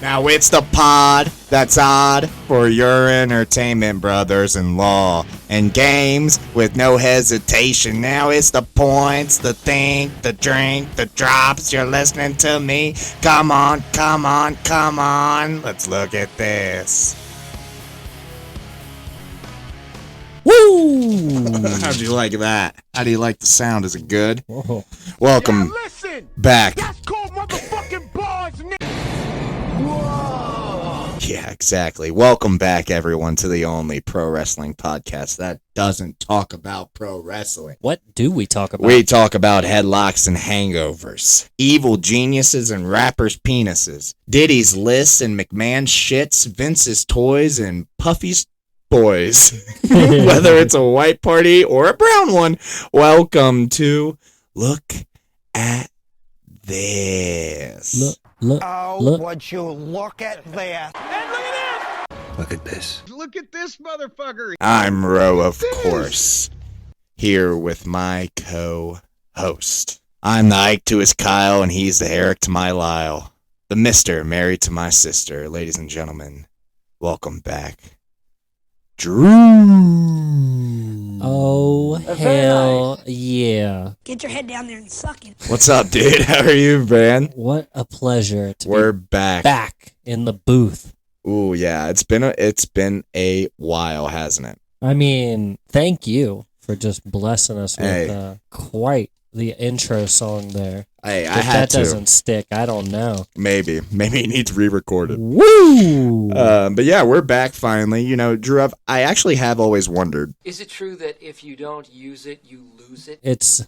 Now it's the pod that's odd for your entertainment, brothers-in-law. And games with no hesitation. Now it's the points, the think, the drink, the drops. You're listening to me. Come on, come on, come on. Let's look at this. Woo! How'd you like that? How do you like the sound? Is it good? Whoa. Welcome back. That's called motherfucking bars, nigga. Yeah, exactly. Welcome back, everyone, to the only pro wrestling podcast that doesn't talk about pro wrestling. What do we talk about? We talk about headlocks and hangovers, evil geniuses and rappers' penises, Diddy's lists and McMahon shits, Vince's toys and Puffy's boys. Whether it's a white party or a brown one, welcome to Look at This. Look, Would you look at this? And look at this! Look at this. Look at this motherfucker! I'm Ro, of course, here with my co-host. I'm the Ike to his Kyle, and he's the Eric to my Lyle. The Mr. married to my sister. Ladies and gentlemen, welcome back, Drew. Oh, hell yeah. Get your head down there and suck it. What's up, dude? How are you, man? What a pleasure to We're be back. back in the booth. Ooh, yeah. It's been a while, hasn't it? I mean, thank you for just blessing us with Hey. quite the intro song there. I If had that to. doesn't stick, I don't know. Maybe it needs re-recorded. Woo! But yeah, we're back finally. You know, Drew, I actually have always wondered. Is it true that if you don't use it, you lose it?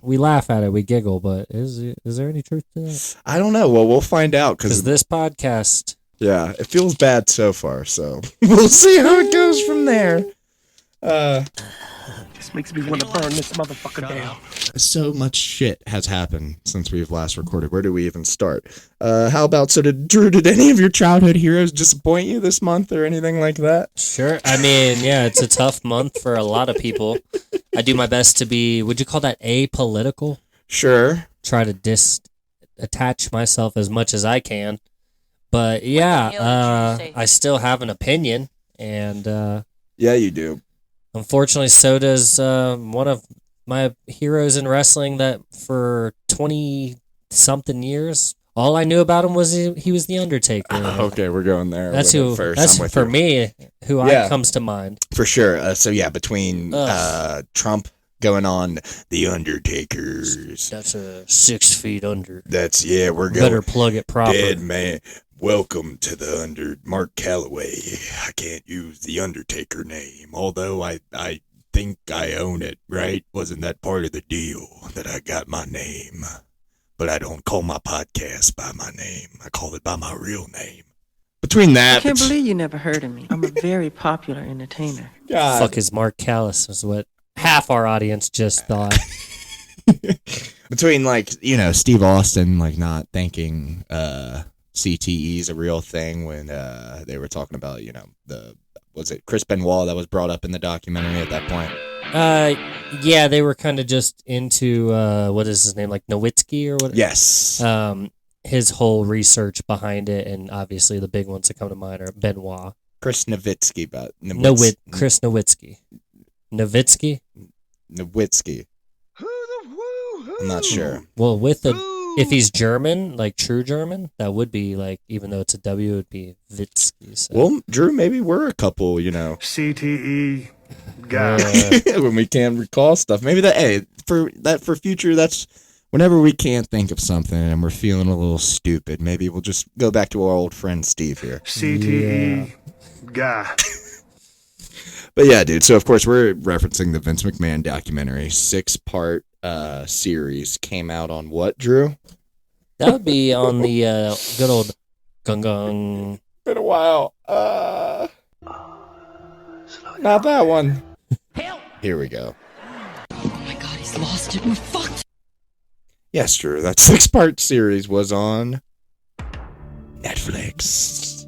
We laugh at it, we giggle, but is there any truth to that? I don't know. Well, we'll find out Because because this podcast, yeah, it feels bad so far. So we'll see how it goes from there. This makes me want to burn this motherfucker down. So much shit has happened since we've last recorded. Where do we even start? How about, did any of your childhood heroes disappoint you this month or anything like that? sure. I mean, yeah, it's a tough month for a lot of people. I do my best to be, would you call that apolitical? Sure. Try to attach myself as much as I can. But yeah, I still have an opinion, and Yeah, you do. unfortunately, so does one of my heroes in wrestling that for 20-something years, all I knew about him was he was The Undertaker. Okay, we're going there. That's with it who. first. That's I'm with for you. me. Who Yeah. comes to mind. For sure. So yeah, between Ugh. Trump going on, The Undertakers. That's 6 feet under. We're going. Better plug it proper. Dead man. Welcome to the Mark Calloway. I can't use the Undertaker name, although I think I own it, right? Wasn't that part of the deal that I got my name? But I don't call my podcast by my name. I call it by my real name. Between that, I can't believe you never heard of me. I'm a very popular entertainer. God. Fuck is Mark Callis is what half our audience just thought. Between Steve Austin not thinking CTE is a real thing when they were talking about was it Chris Benoit that was brought up in the documentary at that point? Yeah, they were kind of just into what is his name, like Nowitzki or what? Yes. His whole research behind it, and obviously the big ones that come to mind are Benoit. Chris Nowitzki, but Chris Nowitzki. Nowitzki? Nowitzki. I'm not sure. Well, if he's German, like true German, that would be even though it's a W, it would be Witzki. So. Well, Drew, maybe we're a couple, CTE guy. when we can't recall stuff. Maybe for future, that's whenever we can't think of something and we're feeling a little stupid, maybe we'll just go back to our old friend Steve here. CTE guy. But yeah, dude. So of course we're referencing the Vince McMahon documentary, 6-part series. Came out on what, Drew? That would be on the good old Gung Gung. Been a while. Not that one. Help! Here we go. Oh my god, he's lost it. We're fucked. Yes, Drew. That 6-part series was on Netflix.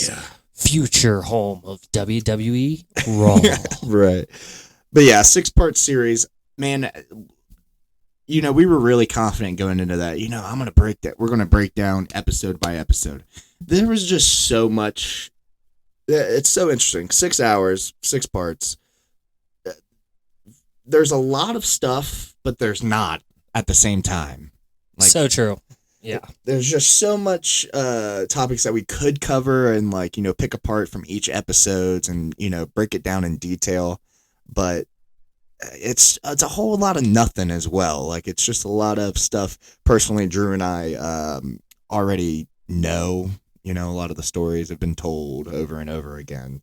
Yeah. Future home of WWE Raw. Right. But yeah, 6-part series. Man, we were really confident going into that. I'm going to break that. We're going to break down episode by episode. There was just so much. It's so interesting. 6 hours, 6 parts. There's a lot of stuff, but there's not at the same time. Like, so true. Yeah. There's just so much topics that we could cover and pick apart from each episodes and, break it down in detail. But it's a whole lot of nothing as well. Like, it's just a lot of stuff personally Drew and I already know. A lot of the stories have been told over and over again.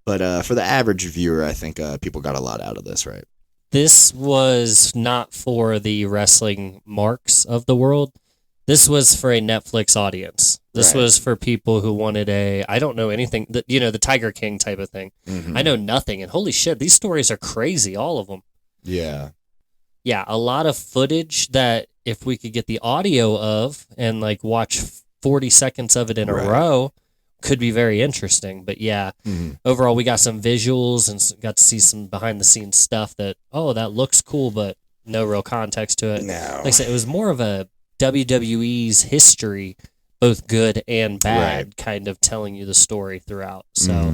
But for the average viewer, I think people got a lot out of this, right? This was not for the wrestling marks of the world. This was for a Netflix audience. This was for people who wanted I don't know anything, the Tiger King type of thing. Mm-hmm. I know nothing. And holy shit, these stories are crazy, all of them. Yeah. Yeah, a lot of footage that if we could get the audio of and watch 40 seconds of it in a row could be very interesting. But yeah, overall we got some visuals and got to see some behind the scenes stuff that looks cool, but no real context to it. No. Like I said, it was more of a WWE's history, both good and bad, kind of telling you the story throughout. So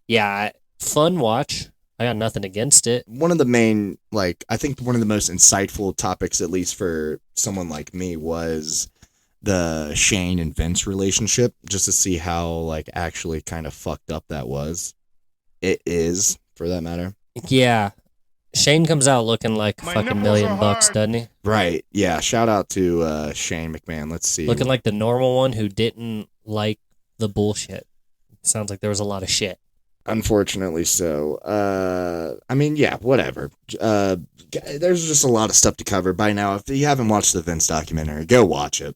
yeah, fun watch. I got nothing against it. One of the main, I think one of the most insightful topics, at least for someone like me, was the Shane and Vince relationship, just to see how actually kind of fucked up that was. It is, for that matter. Yeah. Shane comes out looking like fucking $1 million, doesn't he? Right. Yeah. Shout out to Shane McMahon. Let's see. Looking like the normal one who didn't like the bullshit. Sounds like there was a lot of shit. Unfortunately so. I mean, yeah, whatever. There's just a lot of stuff to cover by now. If you haven't watched the Vince documentary, go watch it.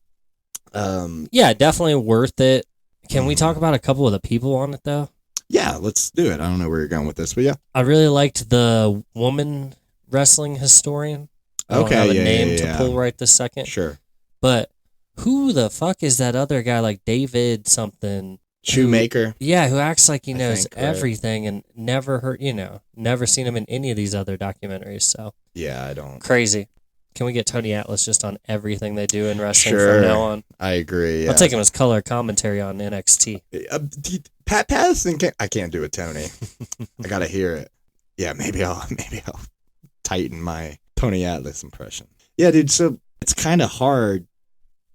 Yeah, definitely worth it. Can we talk about a couple of the people on it, though? Yeah, let's do it. I don't know where you're going with this, but yeah. I really liked the woman wrestling historian. I don't have a name to pull right this second. Sure. But who the fuck is that other guy, David something? Shoemaker. Who acts like he knows everything and never never seen him in any of these other documentaries. So yeah, I don't. Crazy. Can we get Tony Atlas just on everything they do in wrestling from now on? I agree. Yeah. I'll take him as color commentary on NXT. Pat Patterson I can't do it, Tony. I gotta hear it. Yeah, maybe I'll tighten my Tony Atlas impression. Yeah, dude. So it's kind of hard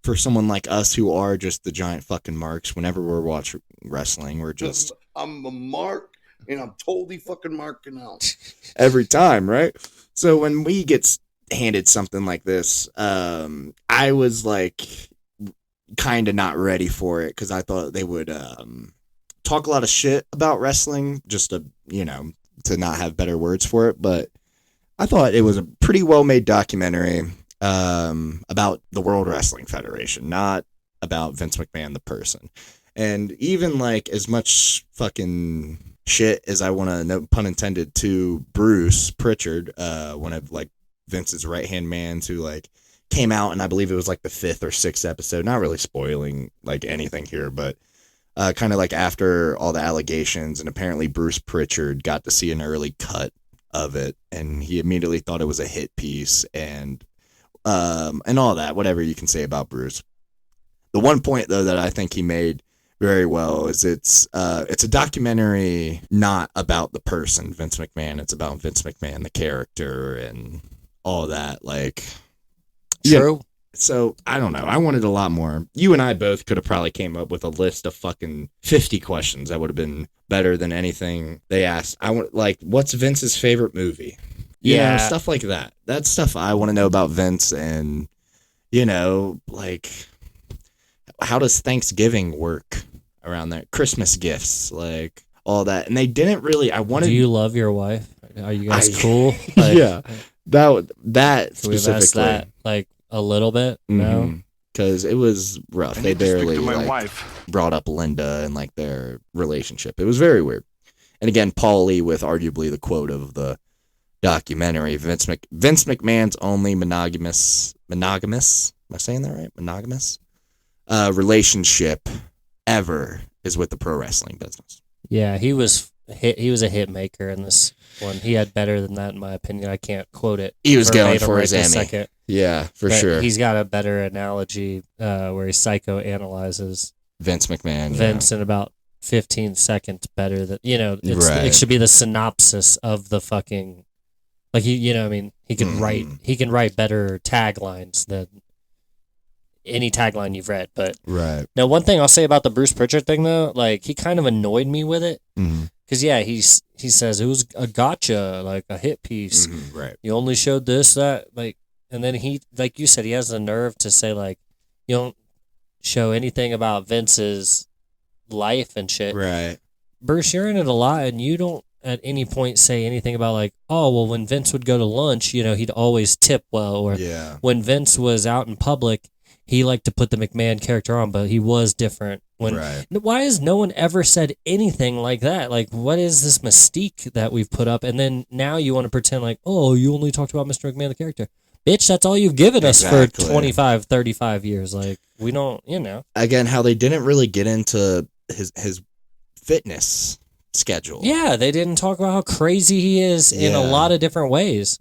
for someone like us who are just the giant fucking marks. Whenever we're watching wrestling, we're just I'm a mark, and I'm totally fucking marking out every time, right? So when we get handed something like this, I was kind of not ready for it because I thought they would talk a lot of shit about wrestling just to to not have better words for it. But I thought it was a pretty well made documentary about the World Wrestling Federation, not about Vince McMahon the person. And even as much fucking shit as I want to, no pun intended, to Bruce Pritchard, one of Vince's right hand man, who came out, and I believe it was the 5th or 6th episode. Not really spoiling anything here, but kind of after all the allegations, and apparently Bruce Pritchard got to see an early cut of it, and he immediately thought it was a hit piece, and all that, whatever you can say about Bruce. The one point though that I think he made very well is it's a documentary not about the person Vince McMahon. It's about Vince McMahon, the character, and all that. True. Yeah. So I don't know. I wanted a lot more. You and I both could have probably came up with a list of fucking 50 questions that would have been better than anything they asked. I want what's Vince's favorite movie? Stuff like that. That's stuff I want to know about Vince, and how does Thanksgiving work around there? Christmas gifts, all that. And they didn't really. Do you love your wife? Are you guys cool? Yeah, that specifically. We've asked that a little bit. No, because it was rough. They barely brought up Linda and their relationship. It was very weird. And again, Paulie with arguably the quote of the documentary: Vince McMahon's only monogamous. Am I saying that right? Monogamous relationship ever is with the pro wrestling business. Yeah, he was a hit maker in this one. He had better than that, in my opinion. I can't quote it. He was going for his Emmy. Yeah, for But sure. He's got a better analogy where he psychoanalyzes Vince McMahon. Vince in about 15 seconds better than, Right. it should be the synopsis of the fucking, like, he can write better taglines than any tagline you've read. But Right. now, one thing I'll say about the Bruce Pritchard thing, though, like, he kind of annoyed me with it. Because, he says it was a gotcha, like a hit piece. Right. You only showed this, that, like, and then he, like you said, he has the nerve to say, like, you don't show anything about Vince's life and shit. Right. Bruce, you're in it a lot, and you don't at any point say anything about, like, oh, well, when Vince would go to lunch, he'd always tip well, or when Vince was out in public, he liked to put the McMahon character on, but he was different. Why has no one ever said anything like that? Like, what is this mystique that we've put up? And then now you want to pretend like, oh, you only talked about Mr. McMahon, the character. Bitch, that's all you've given us for 25, 35 years. Like, we don't, Again, how they didn't really get into his fitness schedule. Yeah, they didn't talk about how crazy he is in a lot of different ways.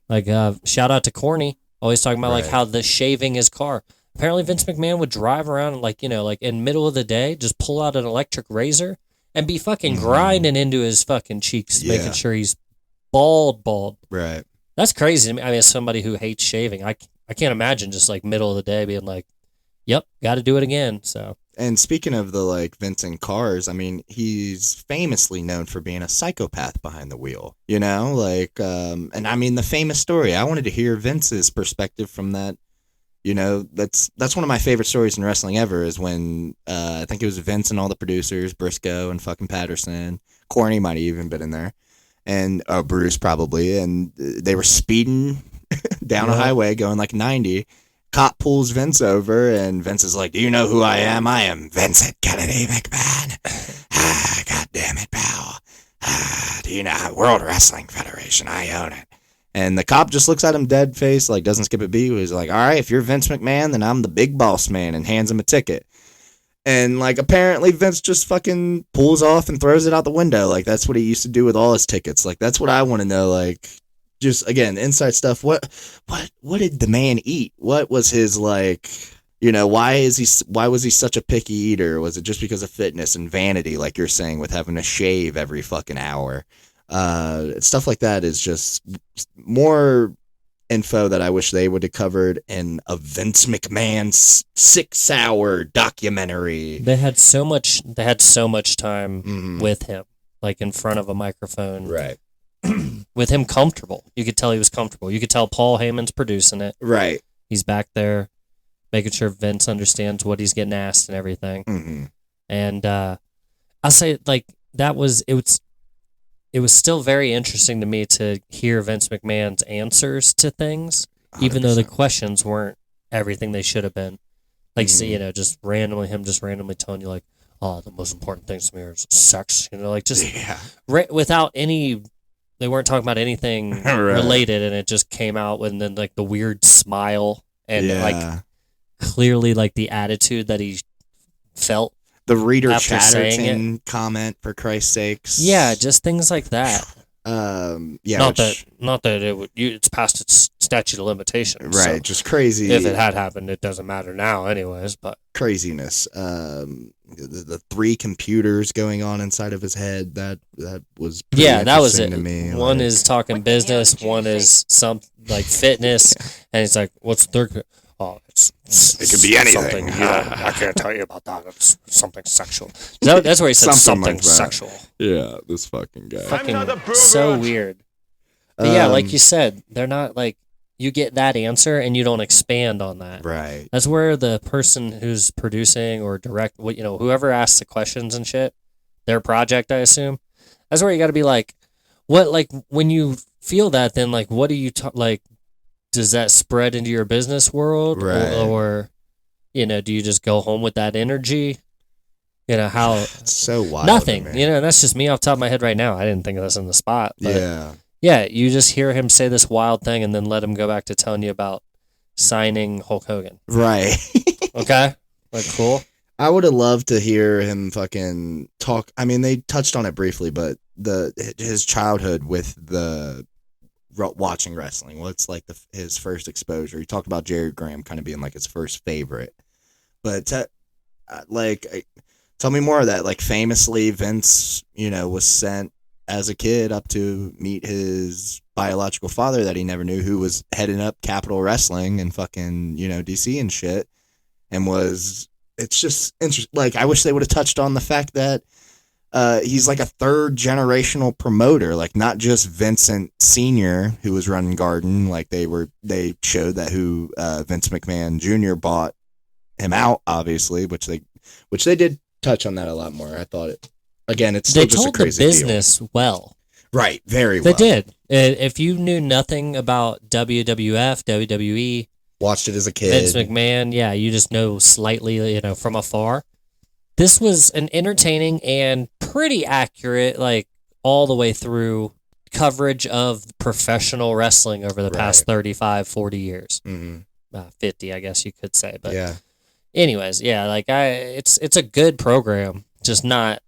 Like, shout out to Corny, always talking about like how the shaving his car. Apparently, Vince McMahon would drive around and like in middle of the day, just pull out an electric razor and be fucking grinding into his fucking cheeks, making sure he's bald. Right. That's crazy to me. I mean, as somebody who hates shaving, I can't imagine just like middle of the day being like, yep, got to do it again. So. And speaking of the like Vince and cars, I mean, he's famously known for being a psychopath behind the wheel, and I mean, the famous story, I wanted to hear Vince's perspective from that. That's one of my favorite stories in wrestling ever is when, I think it was Vince and all the producers, Briscoe and fucking Patterson, Corny might have even been in there, and Bruce probably, and they were speeding down a highway going like 90. Cop pulls Vince over, and Vince is like, do you know who I am? I am Vincent Kennedy McMahon. God damn it, pal. Do you know World Wrestling Federation? I own it. And the cop just looks at him dead face, like doesn't skip a beat. He's like, all right, if you're Vince McMahon, then I'm the big boss man, and hands him a ticket. And like apparently Vince just fucking pulls off and throws it out the window. Like that's what he used to do with all his tickets. Like that's what I want to know. Like just again, inside stuff. What did the man eat? What was his like? Why was he such a picky eater? Was it just because of fitness and vanity, like you're saying, with having to shave every fucking hour? Stuff like that is just more info that I wish they would have covered in a Vince McMahon 6-hour documentary. They had so much time with him, like in front of a microphone. Right. With him comfortable. You could tell he was comfortable. You could tell Paul Heyman's producing it. Right. He's back there making sure Vince understands what he's getting asked and everything. And I'll say like it was still very interesting to me to hear Vince McMahon's answers to things, 100%. Even though the questions weren't everything they should have been. Like, just randomly telling you, like, oh, the most important things to me are sex, without any, they weren't talking about anything related, and it just came out and then, like, the weird smile and, like, clearly, like, the attitude that he felt. The Reader Chatterton comment, for Christ's sakes. Yeah, just things like that. Not that it's past its statute of limitations. Right, so just crazy. If it had happened, it doesn't matter now, anyways. But craziness. The 3 computers going on inside of his head. That was that was it. To me. One is talking business. One is some like fitness, and it's like, what's the third? Oh, it could be anything. I can't tell you about that. It's something sexual. That's where he said something like sexual. Yeah, this fucking guy. Fucking so weird. But yeah, like you said, they're not like, you get that answer and you don't expand on that. Right. That's where the person who's producing or whoever asks the questions and shit, their project, I assume, that's where you got to be like, what, like, when you feel that, then like, what do you like? Does that spread into your business world? Right. Or, do you just go home with that energy? How... It's so wild. Nothing. That's just me off the top of my head right now. I didn't think of this on the spot. But yeah, you just hear him say this wild thing and then let him go back to telling you about signing Hulk Hogan. Right. Okay? Like, cool. I would have loved to hear him fucking talk. I mean, they touched on it briefly, but his childhood with the watching wrestling? What's like his first exposure? He talked about Jerry Graham kind of being like his first favorite, but tell me more of that. Like famously, Vince, was sent as a kid up to meet his biological father that he never knew, who was heading up Capitol Wrestling and fucking DC and shit, and it's just interesting. Like I wish they would have touched on the fact that. He's like a third generational promoter, like not just Vincent Sr. who was running Garden. Like they showed that who Vince McMahon Jr. bought him out, obviously, which they did touch on that a lot more. I thought it's still just a crazy deal. They told the business well. Right, very well. They did. If you knew nothing about WWF, WWE, watched it as a kid, Vince McMahon, yeah, you just know slightly, from afar. This was an entertaining and pretty accurate, like all the way through coverage of professional wrestling over the past 35, 40 years. 50, I guess you could say. But yeah. Anyways, yeah, like it's a good program. Just not.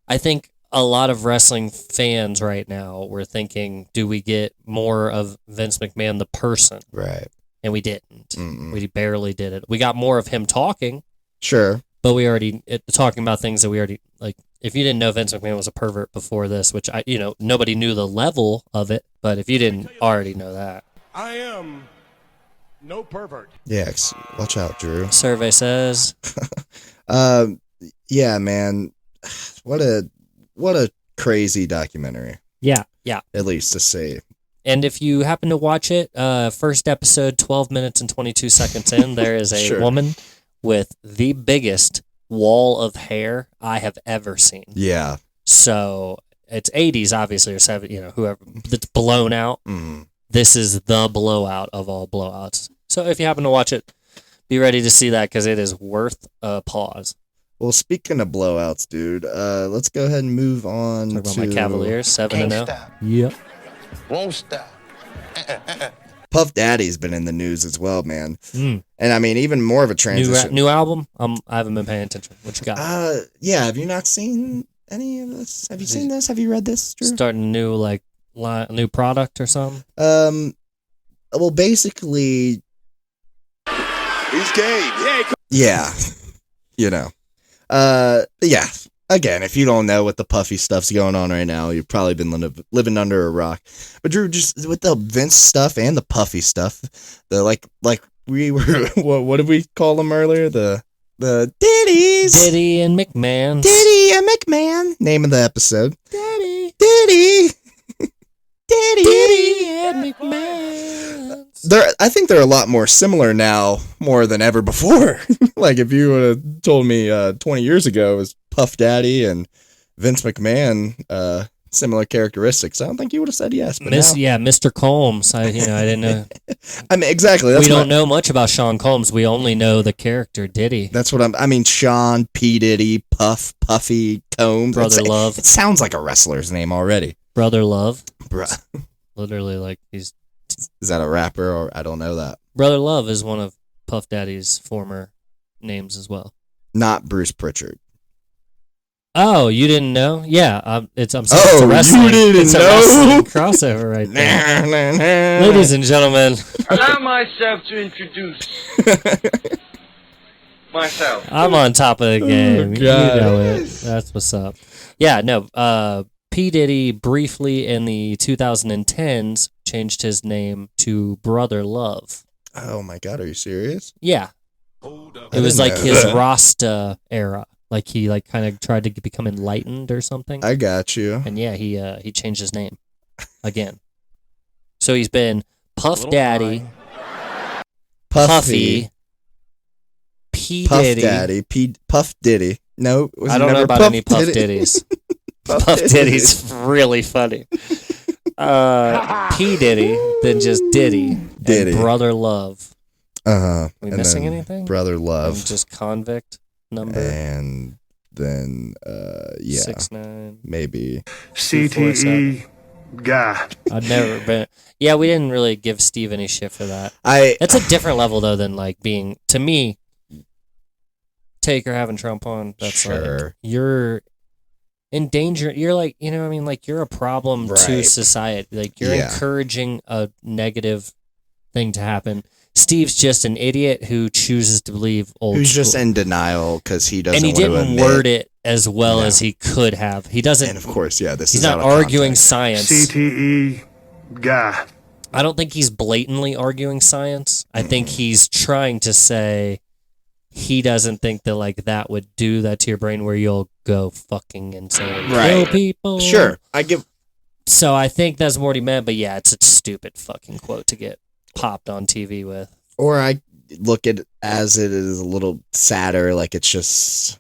I think a lot of wrestling fans right now were thinking, do we get more of Vince McMahon the person? Right. And we didn't. We barely did it. We got more of him talking. Sure. But we already talking about things that we already like. If you didn't know Vince McMahon was a pervert before this, which nobody knew the level of it. But if you didn't already know that, I am no pervert. Yeah, watch out, Drew. Survey says. Yeah, man, what a crazy documentary. Yeah. At least to say. And if you happen to watch it, first episode, 12 minutes and 22 seconds in, there is a woman with the biggest wall of hair I have ever seen. Yeah. So it's 80s, obviously, or 70s, whoever that's blown out. This is the blowout of all blowouts. So if you happen to watch it, be ready to see that because it is worth a pause. Well, speaking of blowouts, dude, let's go ahead and move on. Talk about my Cavaliers, 7-0. Yep. Won't stop. Puff Daddy's been in the news as well, man. And I mean, even more of a transition. New album? I haven't been paying attention. What you got? Yeah. Have you not seen any of this? Have you seen this? Have you read this, Drew? Starting a new new product or something? Well, basically, He's game. yeah. Yeah. Again, if you don't know what the Puffy stuff's going on right now, you've probably been living under a rock. But Drew, just with the Vince stuff and the Puffy stuff, the like we were what did we call them earlier? The Diddies. Diddy and McMahon. Diddy and McMahon. Name of the episode. Diddy. Diddy. Diddy and McMahon. I think they're a lot more similar now, more than ever before. Like if you would have told me 20 years ago it was Puff Daddy and Vince McMahon, similar characteristics, I don't think you would have said yes. But yeah, Mr. Combs. I didn't know. I mean, exactly. We don't know much about Sean Combs. We only know the character Diddy. That's what I mean, Sean, P-Diddy, Puffy, Combs. Brother Love. It sounds like a wrestler's name already. Brother Love. Bruh. Literally, like he's. Is that a rapper or I don't know that. Brother Love is one of Puff Daddy's former names as well. Not Bruce Pritchard. Oh, you didn't know? Yeah, it's a wrestling. You didn't know? Crossover right there. Ladies and gentlemen, allow myself to introduce myself. I'm on top of the game. You God. know it. That's what's up. Yeah, no. P-Diddy briefly in the 2010s changed his name to Brother Love. Oh my God, are you serious? Yeah. It was like his Rasta era. Like he kind of tried to become enlightened or something. I got you. And yeah, he changed his name again. So he's been Puff Daddy, Puffy, P Diddy, Puff Daddy, Puff Diddy. No, I don't know about any Puff Diddies. Puff Diddy's really funny. P Diddy, then just Diddy, and Brother Love. Are we missing anything? Brother Love, and just convict number, and then yeah, 6'9", maybe CTE guy. I've never been. Yeah, we didn't really give Steve any shit for that. That's a different level though than like being, to me, Taker having Trump on. That's sure. Like you're endanger. You're like, you know what I mean? Like, you're a problem to Right. society. Like, you're Yeah. encouraging a negative thing to happen. Steve's just an idiot who chooses to believe old Who's school. just in denial because he doesn't And he want to didn't admit. word it as well No. as he could have. He doesn't. And of course, yeah, this He's is not out of arguing context. science. CTE guy. I don't think he's blatantly arguing science. I think he's trying to say he doesn't think that like that would do that to your brain where you'll go fucking insane and kill Right. people. Sure, I give. So I think that's what he meant, but yeah, it's a stupid fucking quote to get popped on TV with. Or I look at it as it is a little sadder, like it's just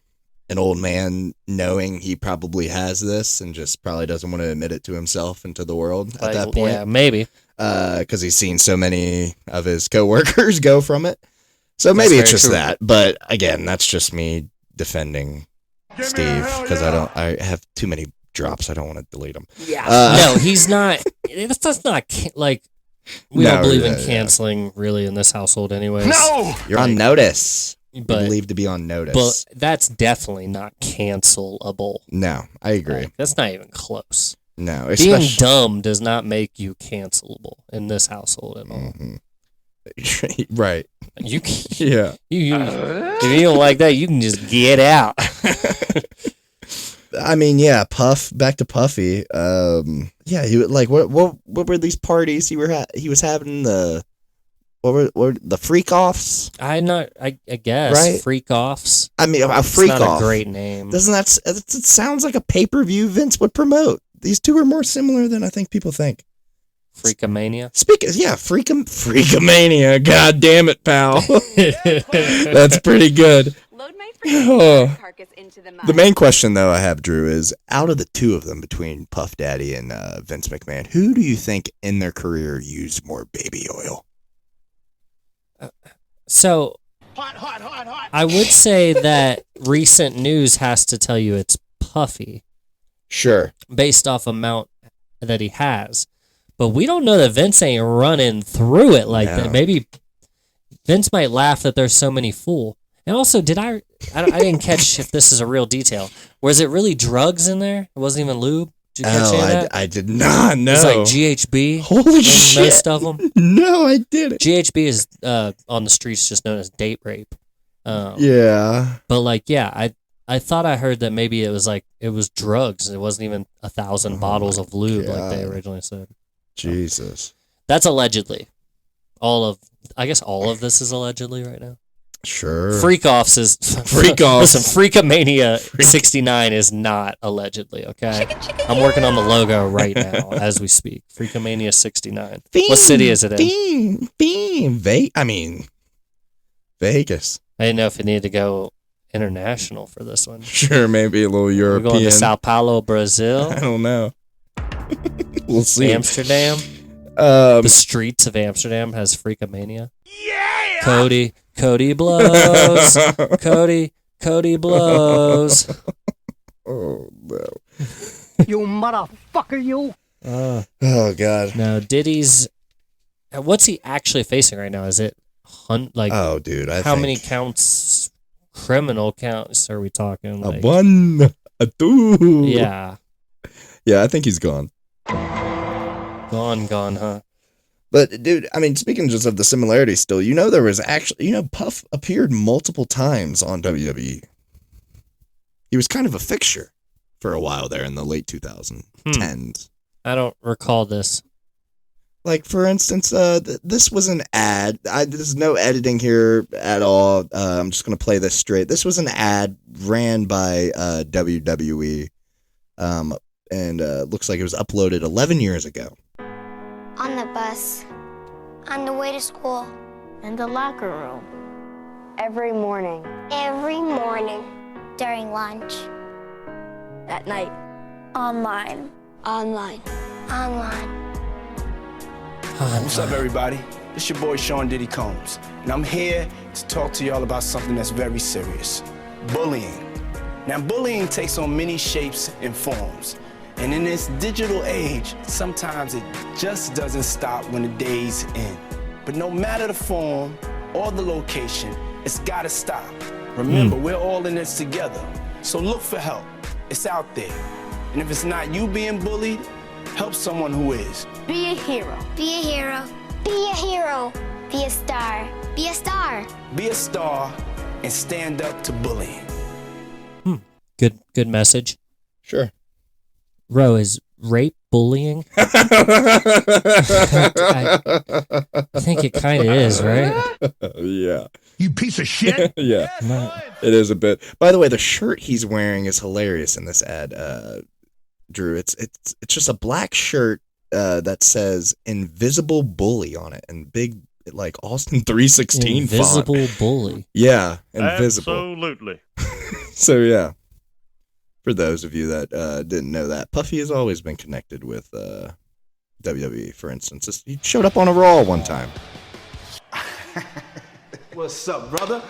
an old man knowing he probably has this and just probably doesn't want to admit it to himself and to the world at Like, that point. yeah, maybe. Because he's seen so many of his coworkers go from it. So That's maybe it's very just true. that. But again, that's just me defending Steve because I have too many drops. I don't want to delete them. Yeah. No, he's not. That's not like we No, don't believe yeah, in yeah. canceling really in this household, anyways. No! You're on notice. You But believe to be on notice. but that's definitely not cancelable. No, I agree. Like, that's not even close. No, Being especially dumb does not make you cancelable in this household at all. right. You, Yeah. if you don't like that, you can just get out. I mean, yeah, Puff. Back to Puffy. Yeah, he would like what were these parties he was having what were the freak offs? I guess Right? freak offs. I mean, a It's freak not off. a great name. Doesn't that it sounds like a pay-per-view Vince would promote? These two are more similar than I think people think. Freakomania. Freakomania. God damn it, pal. That's pretty good. Load my Oh. carcass into the mud. The main question, though, I have, Drew, is out of the two of them, between Puff Daddy and Vince McMahon, who do you think in their career used more baby oil? So, I would say that recent news has to tell you it's Puffy Sure. based off amount that he has. But we don't know that Vince ain't running through it like No. that. Maybe Vince might laugh that there's so many fool. And also, I didn't catch if this is a real detail. Was it really drugs in there? It wasn't even lube? Did you catch any of that? I did not know. It's like GHB. Holy in shit. Most of them. No, I didn't. GHB is on the streets just known as date rape. Yeah. But like, yeah, I thought I heard that maybe it was drugs. It wasn't even 1,000 bottles of lube like they God. originally said. Jesus. That's allegedly. I guess all of this is allegedly right now. Sure. Freak-offs is... Freak-offs. Listen, Freakomania 69 is not allegedly, okay? I'm working on the logo right now as we speak. Freakomania 69. What city is it in? Vegas. I didn't know if it needed to go international for this one. Sure, maybe a little We're European. going to Sao Paulo, Brazil. I don't know. We'll see. Amsterdam. The streets of Amsterdam has Freakomania. Yeah. Cody blows. Cody blows. Oh no. You motherfucker, you. Oh god. No, Diddy's. What's he actually facing right now? Is it Oh dude, how many counts? Criminal counts are we talking? A one, a two. Yeah. Yeah, I think he's gone. Gone, huh? But dude, I mean, speaking just of the similarities still, there was actually, Puff appeared multiple times on WWE. He was kind of a fixture for a while there in the late 2010s. I don't recall this. Like, for instance, this was an ad. There's no editing here at all. I'm just going to play this straight. This was an ad ran by WWE, and looks like it was uploaded 11 years ago. On the bus, on the way to school, In the locker room. every morning, during lunch, At night. online. What's up, everybody? It's your boy Sean Diddy Combs, and I'm here to talk to y'all about something that's very serious: bullying. Now, bullying takes on many shapes and forms, and in this digital age, sometimes it just doesn't stop when the day's end. But no matter the form or the location, it's gotta stop. Remember, we're all in this together, so look for help. It's out there. And if it's not you being bullied, help someone who is. Be a hero. Be a hero. Be a hero. Be a star. Be a star. Be a star and stand up to bullying. Good message. Sure. Ro, is rape bullying? I think it kind of is, right? Yeah. You piece of shit. Yeah. It is a bit. By the way, the shirt he's wearing is hilarious in this ad, Drew. It's just a black shirt that says "Invisible Bully" on it and big like Austin 316 Invisible font. Bully. Yeah, invisible. Absolutely. So yeah. For those of you that didn't know that, Puffy has always been connected with WWE, for instance. He showed up on a Raw one time. What's up, brother?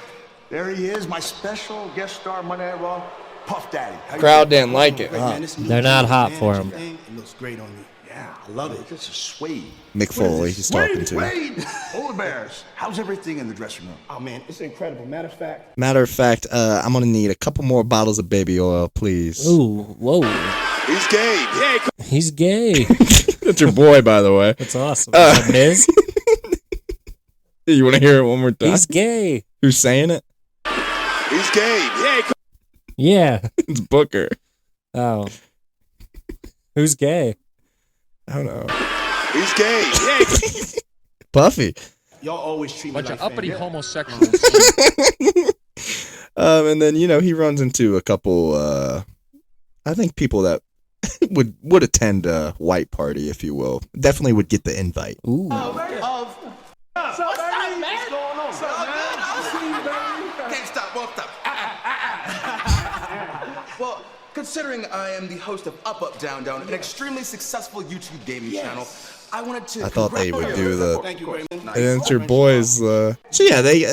There he is, my special guest star Monday Night Raw, Puff Daddy. How you Crowd doing? didn't like it. They're not hot for him. It looks great on you. Yeah, I love it. This is suede. Mick Foley, he's talking to. Wade! Polar Bears. How's everything in the dressing room? Oh man, it's incredible. Matter of fact, I'm gonna need a couple more bottles of baby oil, please. Ooh, whoa. He's gay. Yeah, He's gay. That's your boy, by the way. That's awesome. Is that Miz? You want to hear it one more time? He's gay. Who's saying it? he's gay. Yeah, Yeah. It's Booker. Oh. Who's gay? I don't know. he's gay. Yeah. Puffy. y'all always treat me Bunch like of uppity family. homosexuals. And then he runs into a couple. I think people that would attend a white party, if you will, definitely would get the invite. Ooh. Can't stop, won't stop. Well, considering I am the host of Up, Down, Down, an extremely successful YouTube gaming channel, I wanted to. I thought they would do the. Thank you very much. And it's your boys. So yeah, they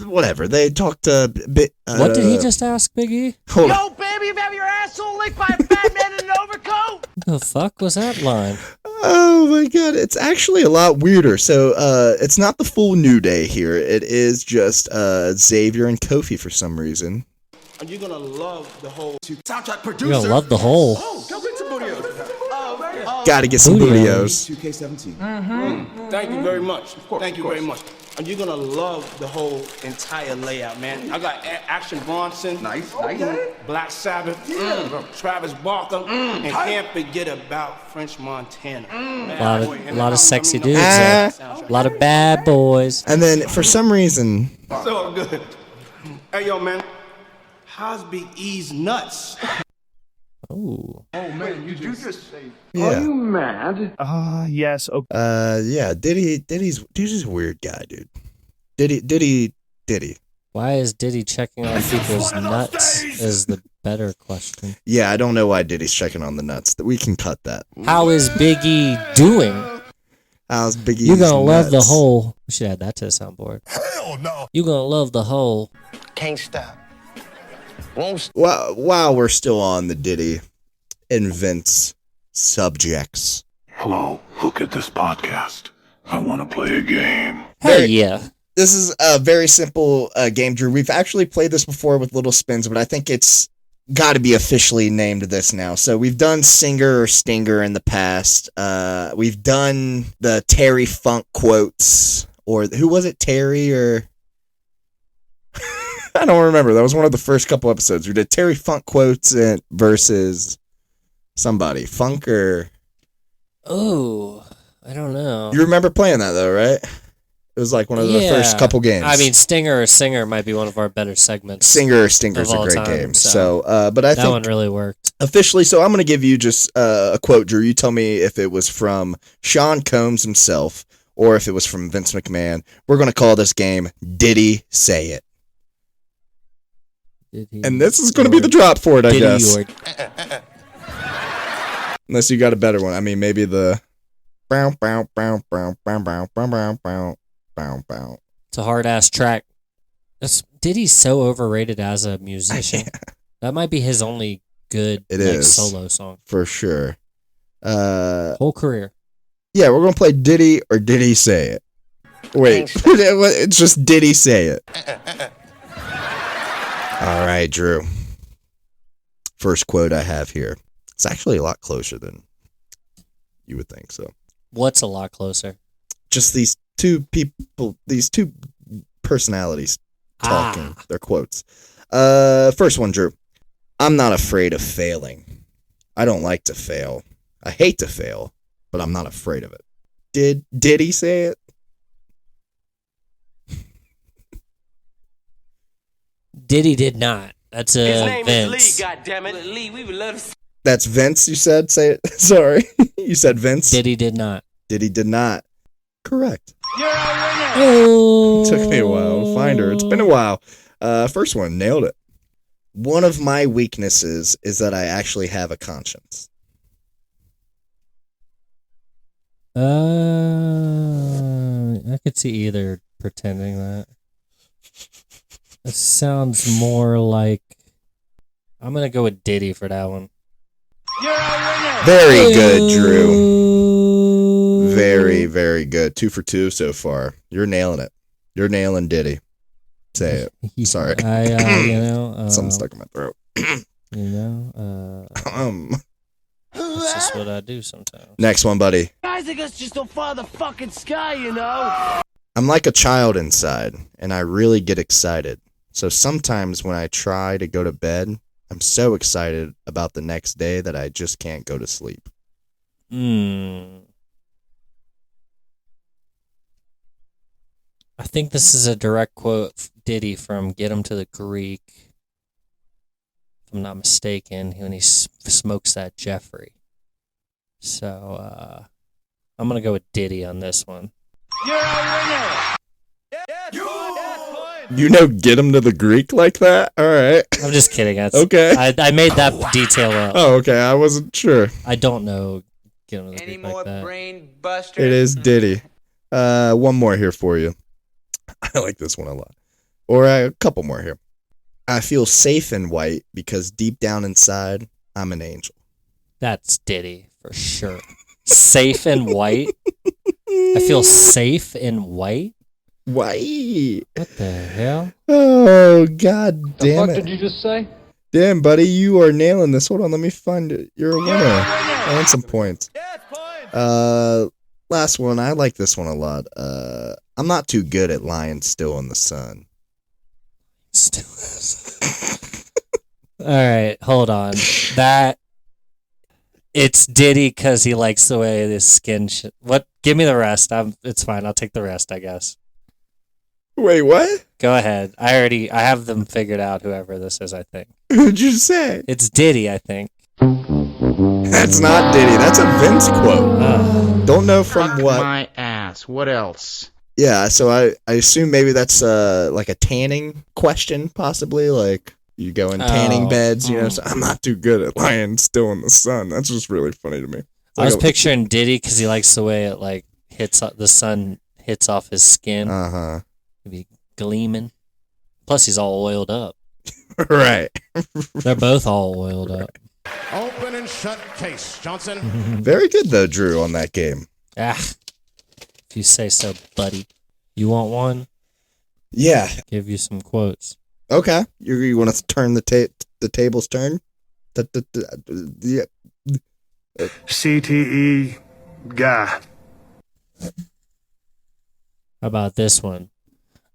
whatever. They talked a bit. What did he just ask, Biggie? Hold on. Yo, baby, you have your asshole licked by a fat man in an overcoat? The fuck was that line? Oh my god, it's actually a lot weirder. So it's not the full New Day here. It is just Xavier and Kofi for some reason. And you're gonna love the whole Soundtrack producer. You're gonna love the whole. Oh, go get some bootios. Gotta get some Bootios. bootios. 2K17. Thank you very much. Thank you very much. And you're gonna love the whole entire layout, man. I got Action Bronson, Nice. Black Sabbath, Travis Barker, and can't forget about French Montana. A lot of sexy dudes. A lot of bad boys. And then for some reason, So good. Hey, yo, man. How's Big E's nuts? Ooh. Oh man, you just say. yeah, mad? Yes. Okay. yeah. Diddy's a weird guy, dude. Diddy. Why is Diddy checking on people's nuts is the better question. Yeah, I don't know why Diddy's checking on the nuts. We can cut that. How is Biggie doing? How's Biggie's You're gonna love the nuts? whole. We should add that to the soundboard. Hell no. You're gonna love the whole. Can't stop. Won't stop. While we're still on the Diddy and Vince subjects. Hello. Look at this podcast. I want to play a game. Hey, yeah. This is a very simple game, Drew. We've actually played this before with Little Spins, but I think it's got to be officially named this now. So we've done Singer or Stinger in the past. We've done the Terry Funk quotes, or who was it, Terry or... I don't remember. That was one of the first couple episodes. We did Terry Funk quotes versus somebody. Funk or... Oh, I don't know. You remember playing that, though, right? It was like one of the first couple games. I mean, Stinger or Singer might be one of our better segments. Singer or Stinger is a great time, game. so but I that think one really worked. officially, so I'm going to give you just a quote, Drew. You tell me if it was from Sean Combs himself or if it was from Vince McMahon. We're going to call this game Diddy Say It. And this is going to be the drop for it, I guess. Unless you got a better one. I mean, maybe the... It's a hard-ass track. Diddy's so overrated as a musician. That might be his only good solo song. For sure. Whole career. Yeah, we're going to play Diddy or Diddy Say It. Wait, it's just Diddy Say It. All right, Drew. First quote I have here. It's actually a lot closer than you would think. So, What's a lot closer? just these two people, these two personalities talking. Their quotes. First one, Drew. I'm not afraid of failing. I don't like to fail. I hate to fail, but I'm not afraid of it. Did he say it? Diddy did not. That's His name Vince. is Lee, goddammit. Lee, we would love to see. That's Vince, you said? Say it. Sorry. You said Vince? Diddy did not. Diddy did not. Correct. You're a winner. Oh. Took me a while to find her. It's been a while. First one, nailed it. One of my weaknesses is that I actually have a conscience. I could see either pretending that. It sounds more like... I'm going to go with Diddy for that one. You're a winner. Very good, Drew. Very, very good. 2 for 2 so far. You're nailing it. You're nailing Diddy. Say it. Sorry. Something stuck in my throat. That's just what I do sometimes. Next one, buddy. Guys, I guess just don't follow the fucking sky, you know? I'm like a child inside, and I really get excited. So sometimes when I try to go to bed, I'm so excited about the next day that I just can't go to sleep. I think this is a direct quote Diddy from Get Him to the Greek. If I'm not mistaken, when he smokes that Jeffrey. So, I'm going to go with Diddy on this one. You're a winner. You know, get him to the Greek like that? All right. I'm just kidding. Okay. I made that detail up. Oh, okay. I wasn't sure. I don't know. Get him to the Any Greek more like that. brain buster? It is Diddy. One more here for you. I like this one a lot. Or a couple more here. I feel safe in white because deep down inside, I'm an angel. That's Diddy for sure. Safe in white. I feel safe in white. White. What the hell? Oh, god damn it. What did you just say? Damn, buddy, you are nailing this. Hold on, let me find it. You're a winner. And some points. Last one. I like this one a lot. I'm not too good at lying still in the sun. Still is. All right, hold on. It's Diddy because he likes the way his skin. What? Give me the rest. It's fine. I'll take the rest, I guess. Wait, what? Go ahead. I have them figured out. Whoever this is, I think. Who'd you say? It's Diddy, I think. That's not Diddy. That's a Vince quote. Don't know from what. My ass. What else? Yeah, so I assume maybe that's like a tanning question, possibly. Like you go in tanning beds, you know. So I'm not too good at lying still in the sun. That's just really funny to me. I was picturing Diddy because he likes the way it like the sun hits off his skin. Be gleaming. Plus, he's all oiled up. Right. They're both all oiled up. Open and shut case, Johnson. Very good though, Drew, on that game. If you say so, buddy. You want one? Yeah. Give you some quotes. Okay. You want to turn the tables turn? Yeah. CTE guy. How about this one?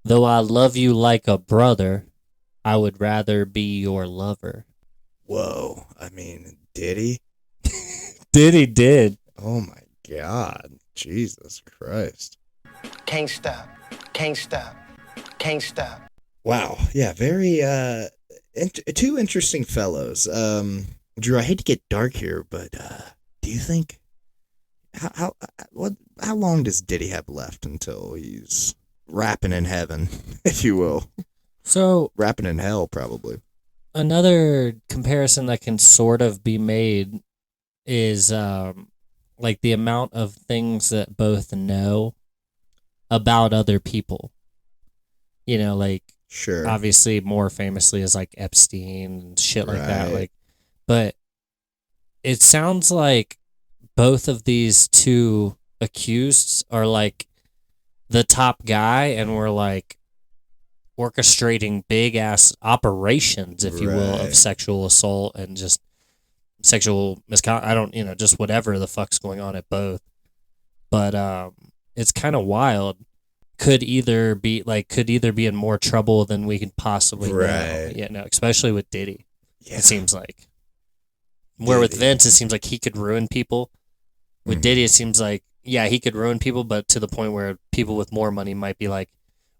Though I love you like a brother, I would rather be your lover. Whoa. I mean, did he? Diddy did. Oh my God. Jesus Christ. Can't stop. Can't stop. Can't stop. Wow. Yeah, very two interesting fellows. Drew, I hate to get dark here, but do you think how long does Diddy have left until he's rapping in heaven, if you will? So rapping in hell, probably. Another comparison that can sort of be made is like the amount of things that both know about other people. You know, like sure, obviously more famously is like Epstein and shit like that. Like, but it sounds like both of these two accused are like the top guy, and we're like orchestrating big ass operations, if you will, of sexual assault and just sexual misconduct. I don't, just whatever the fuck's going on at both. But it's kind of wild. Could either be in more trouble than we could possibly know. Yeah, no, especially with Diddy. Yeah. It seems like. Where with Vince, it seems like he could ruin people. With Diddy, it seems like, yeah, he could ruin people, but to the point where people with more money might be like,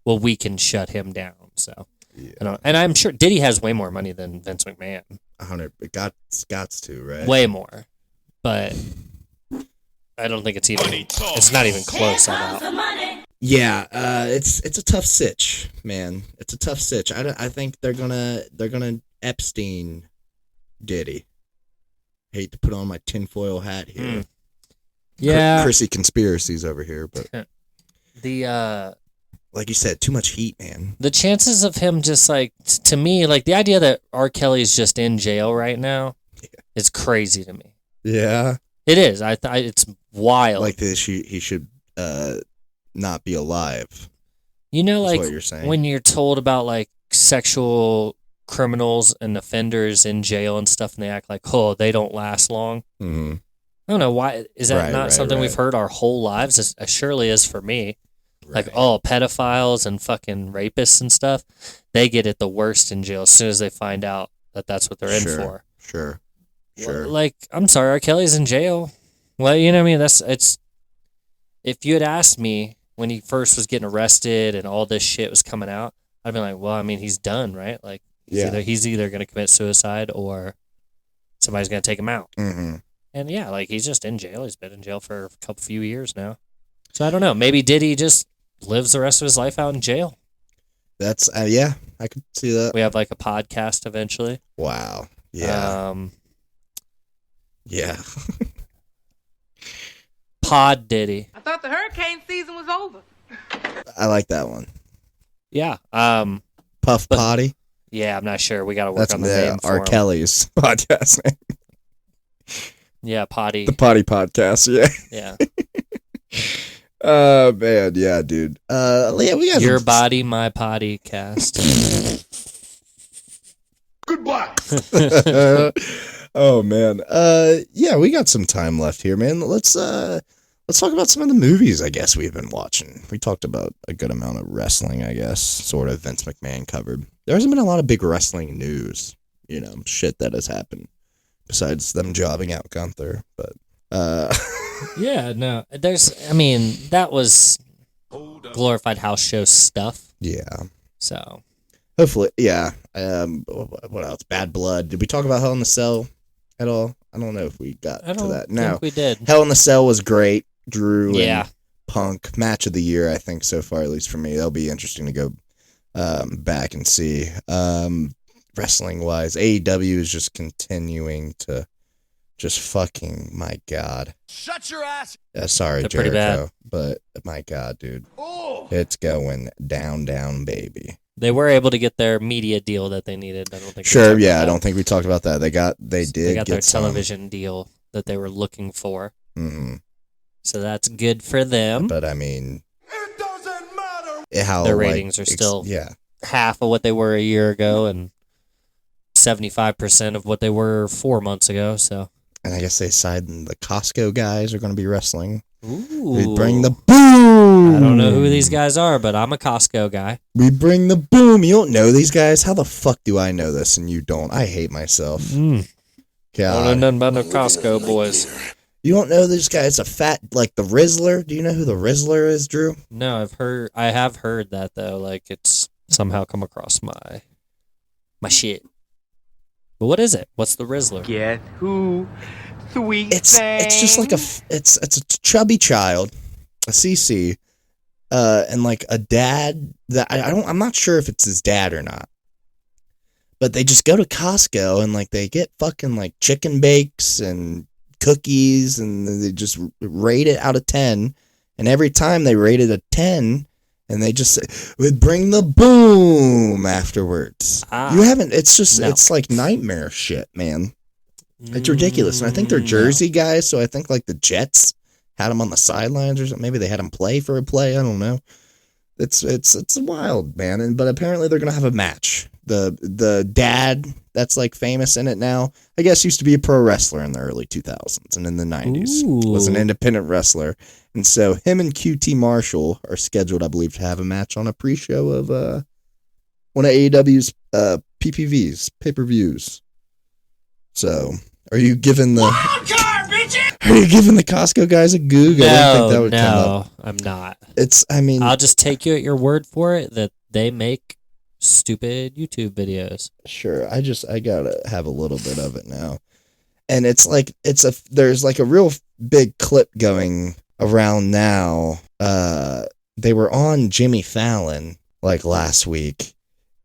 well, we can shut him down. So, and I'm sure Diddy has way more money than Vince McMahon. 100, gots to, right? Way more, but I don't think it's not even close on that. Yeah, it's a tough sitch, man. It's a tough sitch. I think they're gonna Epstein Diddy. Hate to put on my tinfoil hat here. Yeah, Chrissy conspiracies over here, but the like you said, too much heat, man. The chances of him just like, to me, like the idea that R. Kelly's just in jail right now is crazy to me. Yeah, it is. It's wild. Like this, he should not be alive. Like what you're saying. When you're told about like sexual criminals and offenders in jail and stuff, and they act like, oh, they don't last long. Mm-hmm. I don't know why. Is that not something we've heard our whole lives? It surely is for me. Like, pedophiles and fucking rapists and stuff, they get it the worst in jail as soon as they find out that that's what they're in for. Sure. Like, I'm sorry, R. Kelly's in jail. Well, you know what I mean? It's. If you had asked me when he first was getting arrested and all this shit was coming out, I'd be like, well, I mean, he's done, right? Like, he's either going to commit suicide or somebody's going to take him out. Mm-hmm. And yeah, like, he's just in jail. He's been in jail for a few years now. So I don't know. Maybe Diddy just lives the rest of his life out in jail. That's yeah, I could see that. We have like a podcast eventually. Wow. Yeah. Yeah. Pod Diddy. I thought the hurricane season was over. I like that one. Yeah. Puff Potty. Yeah, I'm not sure. We got to work on the name for R. Kelly's podcast name. Yeah, Potty. The Potty Podcast. Yeah. Oh man, yeah, dude. Yeah, we got Your Body, My Potty Cast. Goodbye. Oh man. Yeah, we got some time left here, man. Let's talk about some of the movies I guess we've been watching. We talked about a good amount of wrestling, I guess, sort of Vince McMahon covered. There hasn't been a lot of big wrestling news, shit that has happened besides them jobbing out Gunther, but yeah, no. That was glorified house show stuff. Yeah. So hopefully, yeah. What else? Bad Blood. Did we talk about Hell in the Cell at all? I don't know if we got to that. No, think we did. Hell in the Cell was great. Drew and Punk match of the year, I think so far, at least for me. That'll be interesting to go back and see. Wrestling wise, AEW is just continuing to just fucking, my God. Shut your ass. Sorry, They're Jericho, pretty bad. but my God, dude. Oh. It's going down, baby. They were able to get their media deal that they needed. I don't think. Sure, yeah, I don't think we talked about that. They got their television deal that they were looking for. Mm-hmm. So that's good for them. But I mean, it doesn't matter. How their ratings are still half of what they were a year ago and 75% of what they were 4 months ago. So. And I guess they decided the Costco guys are going to be wrestling. Ooh. We bring the boom. I don't know who these guys are, but I'm a Costco guy. We bring the boom. You don't know these guys? How the fuck do I know this and you don't? I hate myself. God. I don't know nothing about no Costco boys. You don't know this guy? It's a fat, like the Rizzler. Do you know who the Rizzler is, Drew? No, I have heard that though. Like it's somehow come across my shit. But what is it? What's the Rizzler? Get who? Sweet It's just like it's a chubby child, a CC, and like a dad that I'm not sure if it's his dad or not. But they just go to Costco and like they get fucking like chicken bakes and cookies and they just rate it out of 10. And every time they rate it a 10 and they just say, we'd bring the boom afterwards. You haven't, it's like nightmare shit, man. It's ridiculous. And I think they're Jersey guys. So I think like the Jets had them on the sidelines or something. Maybe they had them play for a play. I don't know. It's wild, man. But apparently they're going to have a match the dad that's like famous in it now, I guess used to be a pro wrestler in the early 2000s and in the 90s. Was an independent wrestler. And so him and QT Marshall are scheduled, I believe, to have a match on a pre-show of one of AEW's PPVs, pay-per-views. So, are you giving the Costco guys a goog? No, I didn't think that would come up. I'm not. I'll just take you at your word for it that they make stupid YouTube videos. Sure, I gotta have a little bit of it now, and it's like there's like a real big clip going around now. They were on Jimmy Fallon like last week,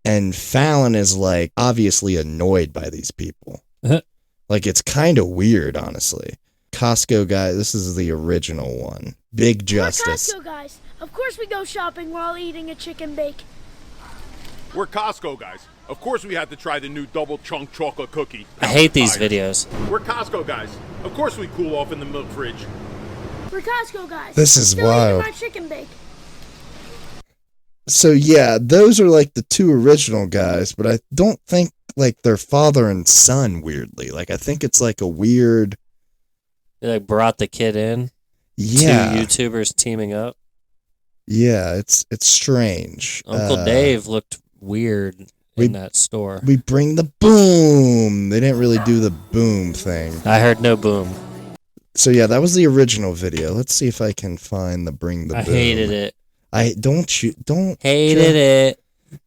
and Fallon is like obviously annoyed by these people. Like it's kind of weird, honestly. Costco guy, this is the original one. Big Justice. We're Costco guys. Of course we go shopping while eating a chicken bake. We're Costco guys. Of course we had to try the new double chunk chocolate cookie. I hate these videos. We're Costco guys. Of course we cool off in the milk fridge. We're Costco guys. This is Still wild. eating my chicken bake. So yeah, those are like the two original guys, but I don't think like they're father and son weirdly. Like I think it's like a weird. They like brought the kid in. Yeah. Two YouTubers teaming up. Yeah, it's strange. Uncle Dave looked weird in that store. We bring the boom. They didn't really do the boom thing. I heard no boom. So yeah, that was the original video. Let's see if I can find the bring the boom. I hated it. Hated it.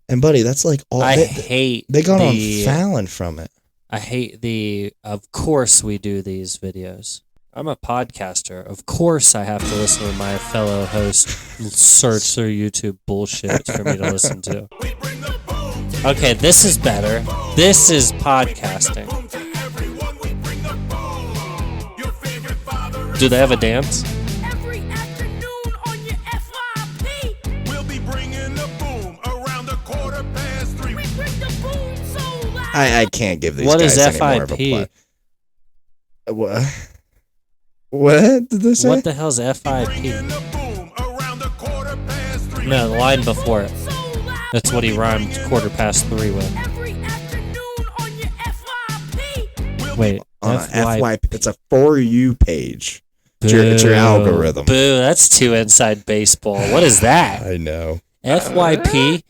And buddy, that's like all hate. They got on Fallon from it. I hate of course we do these videos. I'm a podcaster. Of course I have to listen to my fellow host search through YouTube bullshit for me to listen to. Okay, this is better. This is podcasting. Do they have a dance? Every afternoon on your FYP. We'll be bringing the boom around 3:15. We bring the boom so loud. I can't give these What guys is any more of a FIP? play. What did they say? What the hell's FIP? No, the line before it. That's what he rhymed 3:15 with. Every afternoon on your FYP. Wait, on FYP. It's a For You page. It's your algorithm. Boo, that's too inside baseball. What is that? I know. FYP?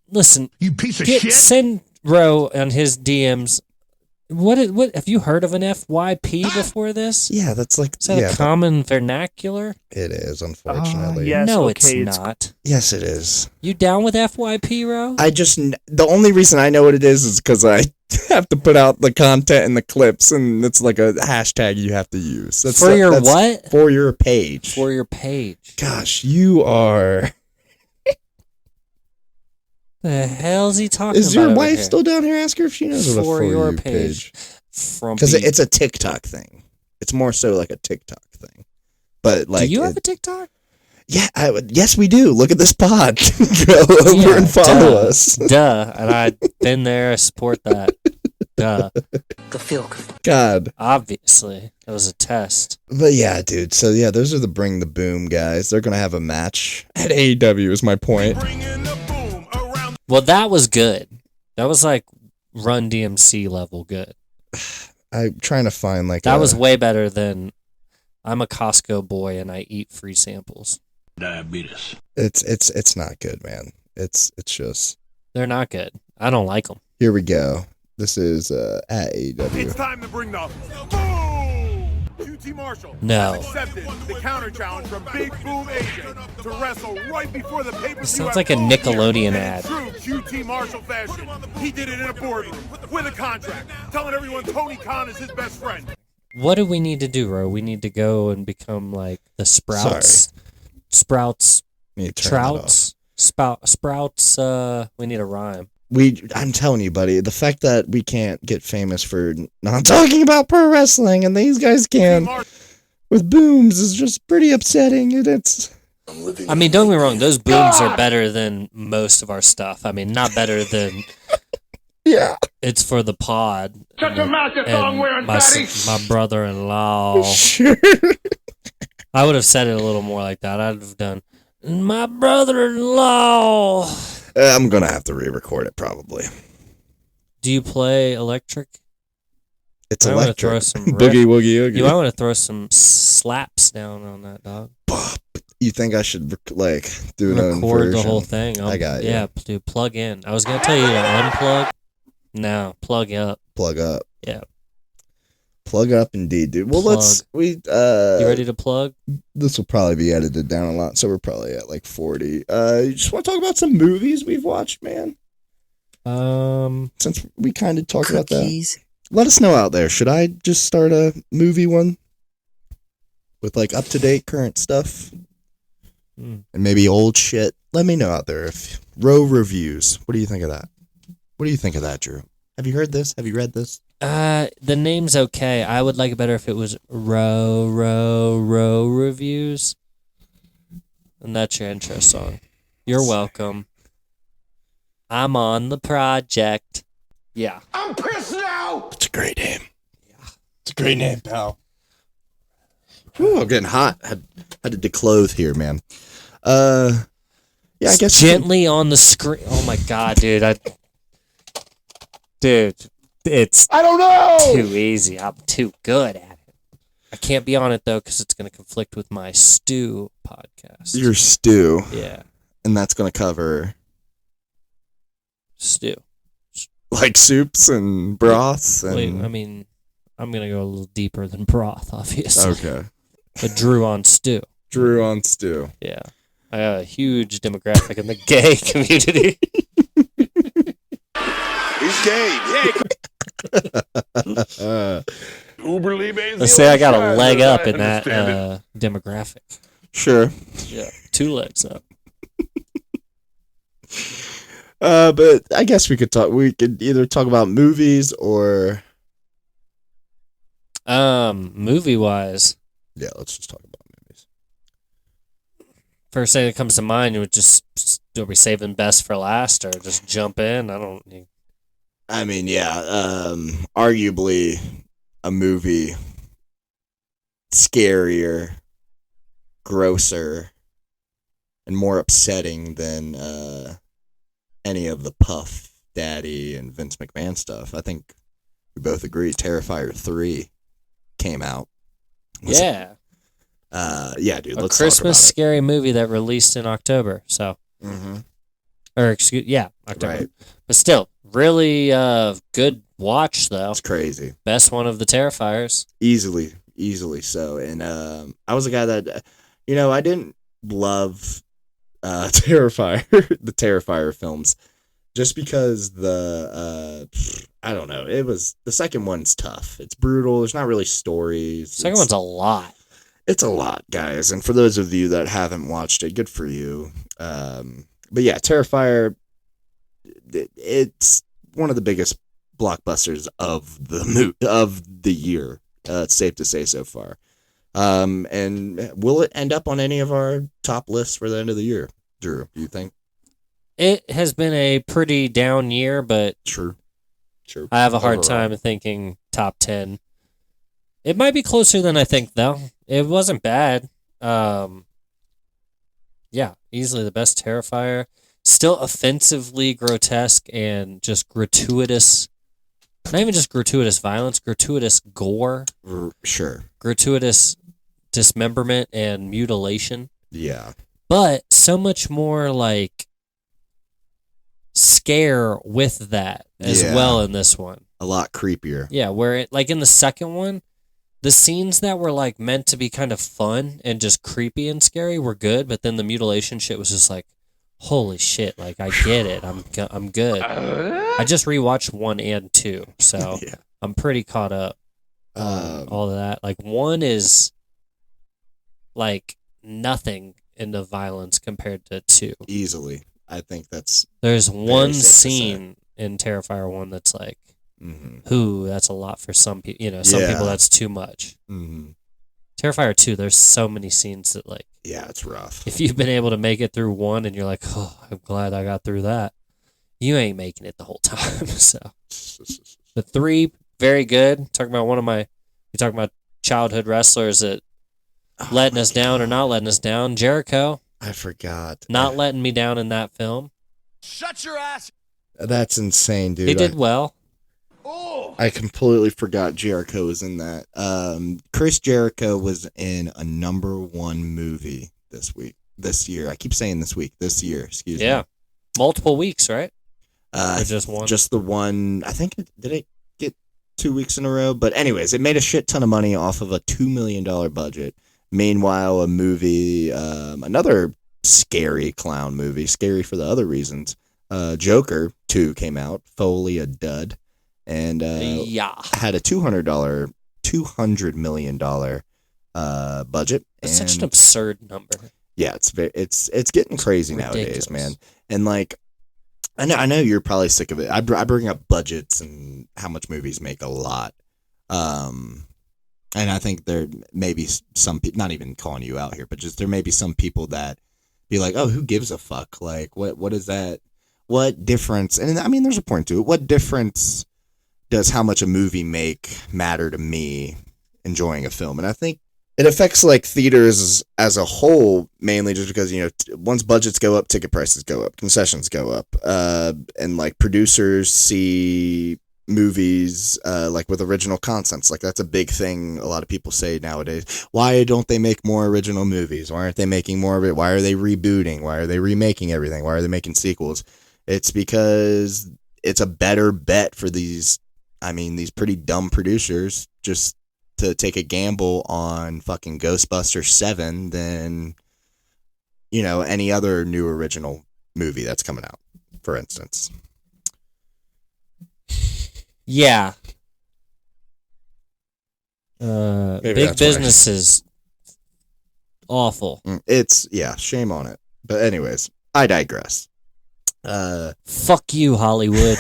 Listen, you piece of shit. Send Ro on his DMs. What have you heard of an FYP before this? Yeah, that's like is that a common vernacular? It is, unfortunately. Yes, no, it's not. Yes, it is. You down with FYP, Ro? The only reason I know what it is because I have to put out the content and the clips, and it's like a hashtag you have to use. That's For your what? For your page. For your page. Gosh, you are. The hell's he talking about? Is your wife here? still down here? Ask her if she knows what a For Your page. Because it's a TikTok thing. It's more so like a TikTok thing. But like, do you have a TikTok? Yeah, yes, we do. Look at this pod. Go over and follow us. Duh, and I've been there. I support that. Duh. God. Obviously, that was a test. But yeah, dude. So yeah, those are the Bring the Boom guys. They're gonna have a match at AEW. Is my point. Well, that was good. That was like Run DMC level good. I'm trying to find like that was way better than I'm a Costco boy and I eat free samples. Diabetes. It's not good, man. It's just they're not good. I don't like them. Here we go. This is at AEW. It's time to bring the boom. QT Marshall No. has accepted the counter challenge from Big Boom Agent to wrestle right before the pay-per-view. Sounds like a Nickelodeon ad. True QT Marshall fashion. He did it in a boardroom with a contract, telling everyone Tony Khan is his best friend. What do we need to do, Ro? We need to go and become like the Sprouts. Sorry. Sprouts. Trouts. Sprouts. We need a rhyme. I'm telling you, buddy, the fact that we can't get famous for not talking about pro wrestling and these guys can with booms is just pretty upsetting. And I mean, don't get me wrong, those booms are better than most of our stuff. I mean, not better than yeah. It's for the pod. Shut your mouth, you thong-wearing fatty. My brother-in-law. Sure. I would have said it a little more like that. I'd have done my brother-in-law. I'm gonna have to re-record it probably. Do you play electric? It's I wanna electric. throw some Boogie woogie oogie. You might want to throw some slaps down on that, dog. You think I should like do an own Record version? the whole thing. I got you. Yeah, dude, plug in. I was gonna tell you to unplug. No, plug up. Plug up. Yeah. Plug up indeed, dude. Well, Plug. you ready to plug? This will probably be edited down a lot, so we're probably at like 40. You just want to talk about some movies we've watched, man? Since we kind of talked about that. Let us know out there. Should I just start a movie one with like up to date current stuff and maybe old shit? Let me know out there. If Row reviews. What do you think of that? What do you think of that, Drew? Have you heard this? Have you read this? The name's okay. I would like it better if it was Row reviews. And that's your intro song. You're welcome. I'm on the project. Yeah. I'm pissed now! It's a great name. Yeah. It's a great name, pal. Whew, I'm getting hot. Had to declothe here, man. Yeah, I guess gently on the screen. Oh my god, dude. It's I don't know. Too easy. I'm too good at it. I can't be on it though because it's going to conflict with my stew podcast. Your stew. Yeah. And that's going to cover stew. Like soups and broths and Wait, I mean, I'm going to go a little deeper than broth, obviously. Okay. But Drew on stew. Drew on stew. Yeah. I got a huge demographic in the gay community. He's gay. Yeah. Uberly Basil. Let's say I got a leg up in that demographic. Sure. Yeah. 2 legs up. But I guess we could either talk about movies or movie wise. Yeah, let's just talk about movies. First thing that comes to mind would just are we saving best for last or just jump in? I mean, yeah, arguably a movie scarier, grosser, and more upsetting than any of the Puff Daddy and Vince McMahon stuff. I think we both agree Terrifier 3 came out. Yeah. Yeah, dude. Let's Christmas talk about scary movie that released in October. So, October. Right. But still, really good watch though. It's crazy. Best one of the Terrifiers. Easily so. And I was a guy that, I didn't love Terrifier, the Terrifier films, just because I don't know. It was the second one's tough. It's brutal. There's not really stories. Second one's a lot. It's a lot, guys. And for those of you that haven't watched it, good for you. But yeah, Terrifier, it's one of the biggest blockbusters of the year. It's safe to say so far. And will it end up on any of our top lists for the end of the year, Drew? Do you think? It has been a pretty down year, but True. I have a hard time thinking top 10. It might be closer than I think, though. It wasn't bad. Yeah, easily the best Terrifier. Still offensively grotesque and just gratuitous. Not even just gratuitous violence, gratuitous gore. Sure. Gratuitous dismemberment and mutilation. Yeah. But so much more like scare with that as well in this one. A lot creepier. Yeah, where it, like in the second one, the scenes that were like meant to be kind of fun and just creepy and scary were good, but then the mutilation shit was just like, holy shit, like I get it. I'm good. I just rewatched 1 and 2, so I'm pretty caught up on all of that. Like 1 is like nothing in the violence compared to 2. Easily. I think there's one scene in Terrifier 1 that's like, that's a lot for some people. Some people that's too much. Terrifier 2, there's so many scenes that like, yeah, it's rough. If you've been able to make it through 1 and you're like, oh, I'm glad I got through that, you ain't making it the whole time. So the 3, very good. Talking about childhood wrestlers that letting us down or not letting us down. Jericho. I forgot. Not letting me down in that film. Shut your ass. That's insane, dude. He did well. I completely forgot Jericho was in that. Chris Jericho was in a #1 movie this year. I keep saying this year, excuse me. Yeah. Multiple weeks, right? Or just one? Just the one. I think, did it get 2 weeks in a row? But anyways, it made a shit ton of money off of a $2 million budget. Meanwhile, a movie, another scary clown movie, scary for the other reasons, Joker 2 came out, fully a dud. And had a $200 million budget. That's such an absurd number. Yeah, it's getting crazy nowadays, man. And like, I know you're probably sick of it. I bring up budgets and how much movies make a lot. And I think there may be some people, not even calling you out here, but just there may be some people that be like, oh, who gives a fuck? Like, what is that? What difference? And I mean, there's a point to it. What difference does how much a movie make matter to me enjoying a film? And I think it affects like theaters as a whole, mainly just because, once budgets go up, ticket prices go up, concessions go up, and like producers see movies like with original concepts. Like that's a big thing a lot of people say nowadays. Why don't they make more original movies? Why aren't they making more of it? Why are they rebooting? Why are they remaking everything? Why are they making sequels? It's because it's a better bet for these pretty dumb producers just to take a gamble on fucking Ghostbusters 7 than, any other new original movie that's coming out, for instance. Yeah. Big business is awful. Shame on it. But anyways, I digress. Fuck you, Hollywood.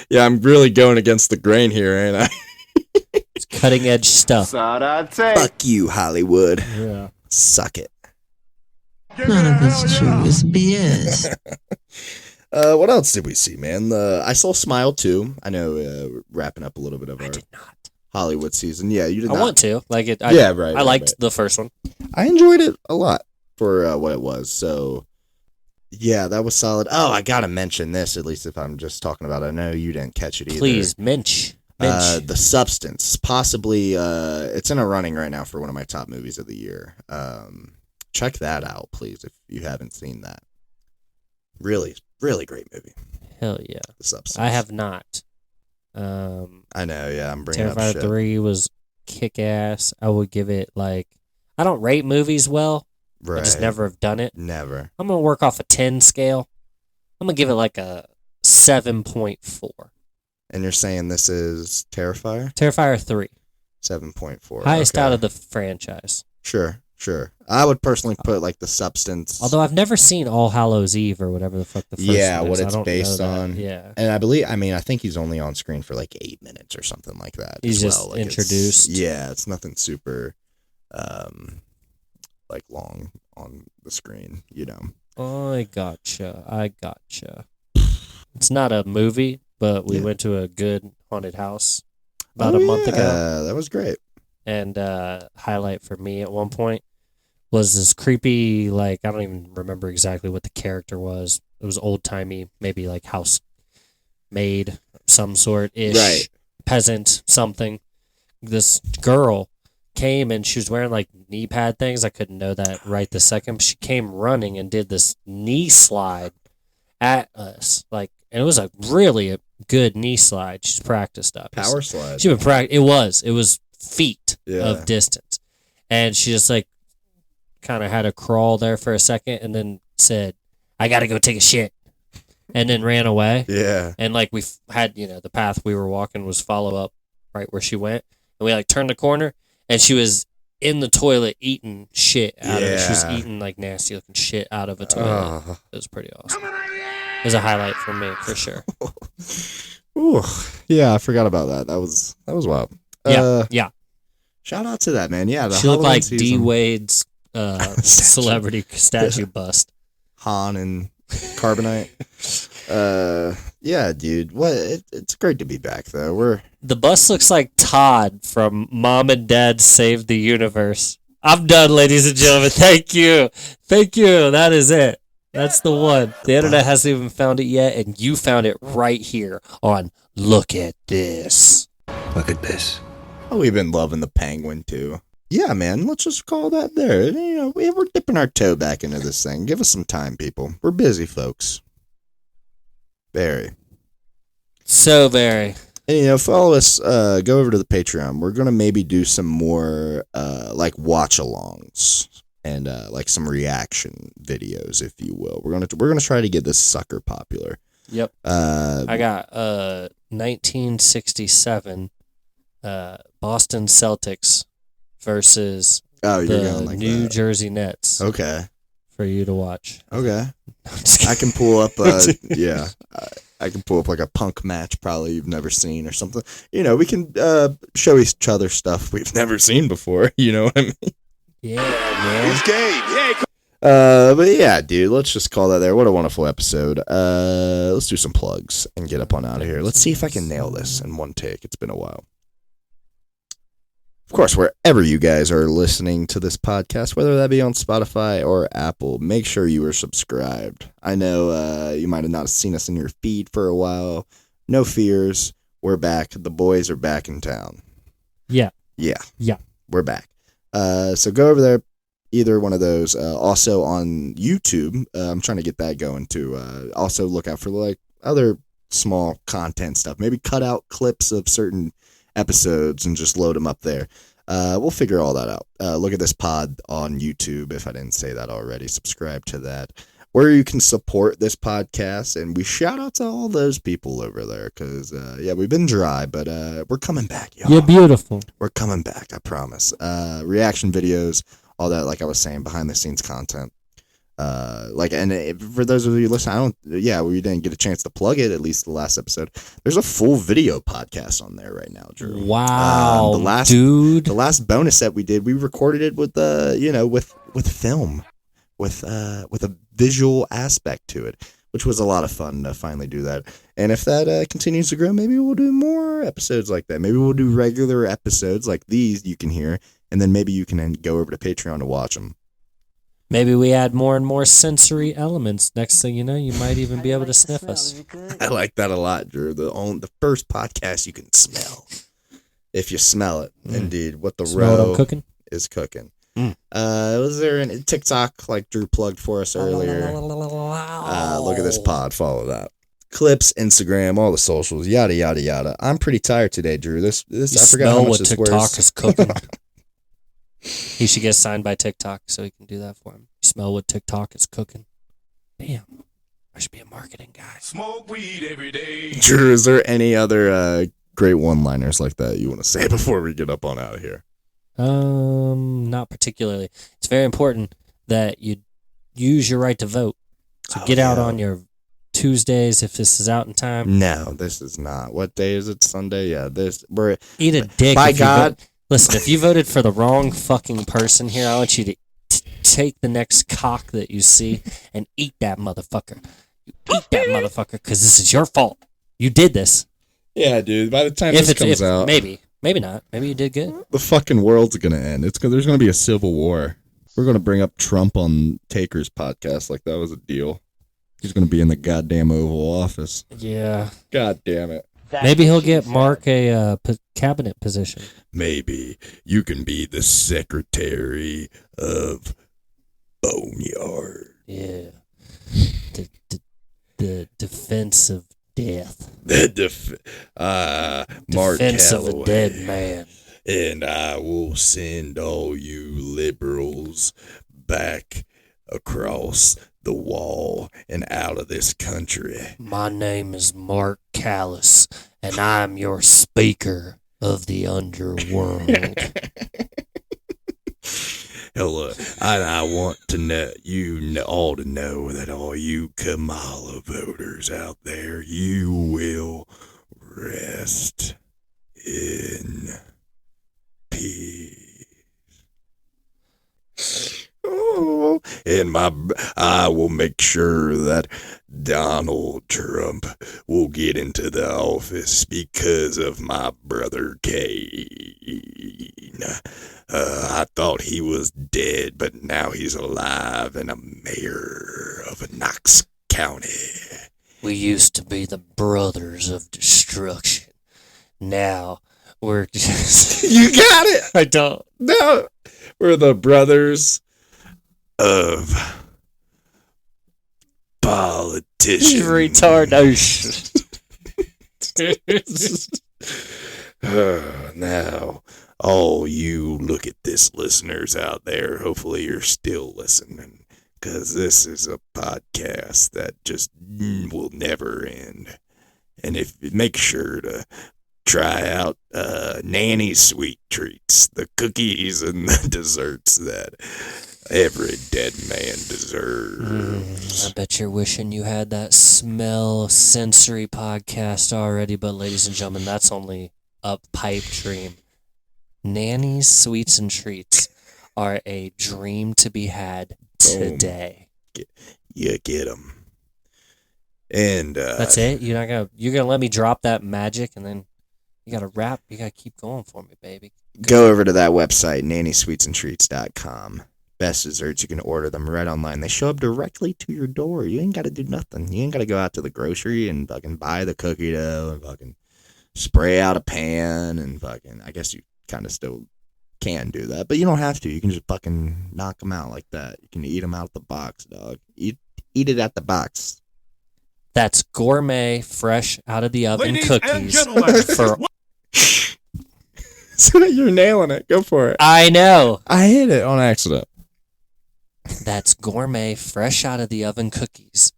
Yeah, I'm really going against the grain here, ain't I? It's cutting edge stuff. Fuck you, Hollywood. Yeah. Suck it. None of it's true. It's BS. What else did we see, man? I saw Smile 2. I know, wrapping up a little bit of our Hollywood season. Yeah, you did not. I want to. Like it. Right. I liked the first one. I enjoyed it a lot for what it was. So, yeah, that was solid. Oh, I gotta mention this, at least if I'm just talking about it. I know you didn't catch it either. Please, Minch. The Substance. Possibly, it's in a running right now for one of my top movies of the year. Check that out, please, if you haven't seen that. Really, really great movie. Hell yeah. The Substance. I have not. I know, yeah, I'm bringing up Terrifier shit. 3 was kick-ass. I would give it, I don't rate movies well. Right. I just never have done it. Never. I'm going to work off a 10 scale. I'm going to give it a 7.4. And you're saying this is Terrifier? Terrifier 3. 7.4. Highest okay. out of the franchise. Sure. I would personally put The Substance. Although I've never seen All Hallows Eve or whatever the fuck the first one what is. it's based on. Yeah. And I think he's only on screen for 8 minutes or something like that. He's as just well. introduced. It's nothing super long on the screen, I gotcha. It's not a movie, but we went to a good haunted house about a month ago. That was great. And highlight for me at one point was this creepy, I don't even remember exactly what the character was. It was old-timey, maybe house maid, some sort-ish. Right. Peasant, something. This girl came and she was wearing knee pad things. I couldn't know that right this second. But she came running and did this knee slide at us. And it was a good knee slide. She's practiced up. Power slide. She's been It was feet of distance. And she just kind of had a crawl there for a second and then said, I got to go take a shit. And then ran away. Yeah. And we had, the path we were walking was follow up right where she went. And we turned the corner and she was in the toilet eating shit out of it. She was eating nasty looking shit out of a toilet. It was pretty awesome. It was a highlight for me for sure. Ooh. Yeah, I forgot about that. That was wild. Yeah. Shout out to that, man. Yeah, she looked like D. Wade's celebrity statue bust. Han and Carbonite. Yeah, dude. It's great to be back though. The bust looks like Todd from Mom and Dad Saved the Universe. I'm done, ladies and gentlemen. Thank you. That is it. That's the one. The internet hasn't even found it yet, and you found it right here on Look at This. Look at this. Oh, we've been loving the Penguin too. Yeah, man, let's just call that there. You know, we're dipping our toe back into this thing. Give us some time, people. We're busy, folks. Very. So very. And, you know, follow us. Go over to the Patreon. We're gonna maybe do some more like watch-alongs and like some reaction videos, if you will. We're gonna try to get this sucker popular. Yep. I got 1967 Boston Celtics versus the like New that. Jersey Nets. Okay. For you to watch. Okay. I can pull up yeah. I can pull up like a punk match probably you've never seen or something. You know, we can show each other stuff we've never seen before, you know what I mean? Yeah, man. It's game. Yeah. But yeah, dude, let's just call that there. What a wonderful episode. Let's do some plugs and get up on out of here. Let's see if I can nail this in one take. It's been a while. Of course, wherever you guys are listening to this podcast, whether that be on Spotify or Apple, make sure you are subscribed. I know you might have not seen us in your feed for a while. No fears. We're back. The boys are back in town. Yeah. Yeah. Yeah. We're back. So go over there, either one of those. Also on YouTube, I'm trying to get that going too. Also look out for like other small content stuff. Maybe cut out clips of certain episodes and just load them up there. We'll figure all that out. Look at this pod on YouTube if I didn't say that already. Subscribe to that, where you can support this podcast. And we shout out to all those people over there because yeah, we've been dry, but we're coming back, y'all. You're beautiful. We're coming back, I promise. Reaction videos, all that, like I was saying, behind the scenes content. For those of you listening, we didn't get a chance to plug it, at least the last episode. There's a full video podcast on there right now, Drew. Wow, dude. The last bonus that we did, we recorded it with with film, with a visual aspect to it, which was a lot of fun to finally do that. And if that continues to grow, maybe we'll do more episodes like that. Maybe we'll do regular episodes like these you can hear, and then maybe you can then go over to Patreon to watch them. Maybe we add more and more sensory elements. Next thing you know, you might even be able to sniff us. I like that a lot, Drew. The first podcast you can smell. If you smell it, indeed. What the row cooking is cooking. Was there a TikTok like Drew plugged for us earlier? Look at this pod. Follow that. Clips, Instagram, all the socials, yada, yada, yada. I'm pretty tired today, Drew. This I forgot how much this TikTok wears. is cooking. He should get signed by TikTok so he can do that for him. You smell what TikTok is cooking. Damn. I should be a marketing guy. Smoke weed every day. Drew, is there any other great one-liners like that you want to say before we get up on out of here? Not particularly. It's very important that you use your right to vote. So get out on your Tuesdays if this is out in time. No, this is not. What day is it? Sunday? Yeah, we're eat a dick. By God. Listen, if you voted for the wrong fucking person here, I want you to take the next cock that you see and eat that motherfucker. You eat that motfucker because this is your fault. You did this. Yeah, dude. By the time this comes out, maybe not. Maybe you did good. The fucking world's gonna end. There's gonna be a civil war. We're gonna bring up Trump on Taker's podcast like that was a deal. He's gonna be in the goddamn Oval Office. Yeah. God damn it. Maybe he'll get Mark a cabinet position. Maybe you can be the secretary of Boneyard. Yeah. The defense of death. Mark defense of a Calloway. dead man. And I will send all you liberals back across the wall and out of this country. My name is Mark Callis, and I'm your speaker of the underworld. Hello, I want to know all to know that all you Kamala voters out there, you will rest in peace. Oh, and I will make sure that Donald Trump will get into the office because of my brother Kane. I thought he was dead, but now he's alive and a mayor of Knox County. We used to be the brothers of destruction. Now we're just... You got it. I don't. No. We're the brothers of politicians. Retardation. Now, all you look at this listeners out there, hopefully you're still listening, because this is a podcast that just will never end. And make sure to try out Nanny's Sweet Treats, the cookies and the desserts that every dead man deserves. I bet you're wishing you had that smell sensory podcast already, but ladies and gentlemen, that's only a pipe dream. Nanny's Sweets and Treats are a dream to be had today. You get them. And that's it? You're gonna let me drop that magic and then you gotta rap? You gotta keep going for me, baby. Go over to that website, nannysweetsandtreats.com. Best desserts, you can order them right online. They show up directly to your door. You ain't got to do nothing. You ain't got to go out to the grocery and fucking buy the cookie dough and fucking spray out a pan and fucking, I guess you kind of still can do that, but you don't have to. You can just fucking knock them out like that. You can eat them out the box, dog. Eat it at the box. That's gourmet, fresh out of the oven Ladies cookies. and gentlemen. For So you're nailing it. Go for it. I know. I hit it on accident. That's gourmet, fresh out of the oven cookies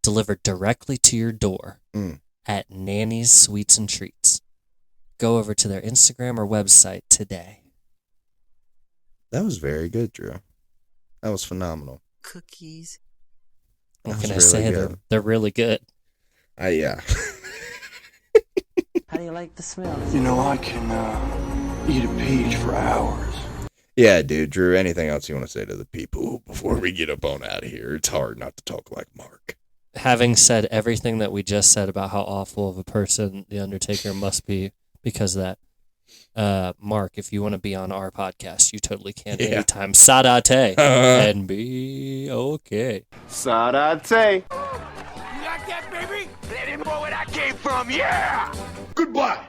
delivered directly to your door at Nanny's Sweets and Treats. Go over to their Instagram or website today. That was very good, Drew. That was phenomenal. Cookies. What can I say? They're really good. Yeah. How do you like the smell? You know, I can eat a peach for hours. Yeah, dude, Drew, anything else you want to say to the people before we get up on out of here? It's hard not to talk like Mark. Having said everything that we just said about how awful of a person The Undertaker must be because of that, Mark, if you want to be on our podcast, you totally can anytime. Sadate and be okay. Sadate. You like that, baby? Let him know where I came from, yeah! Goodbye.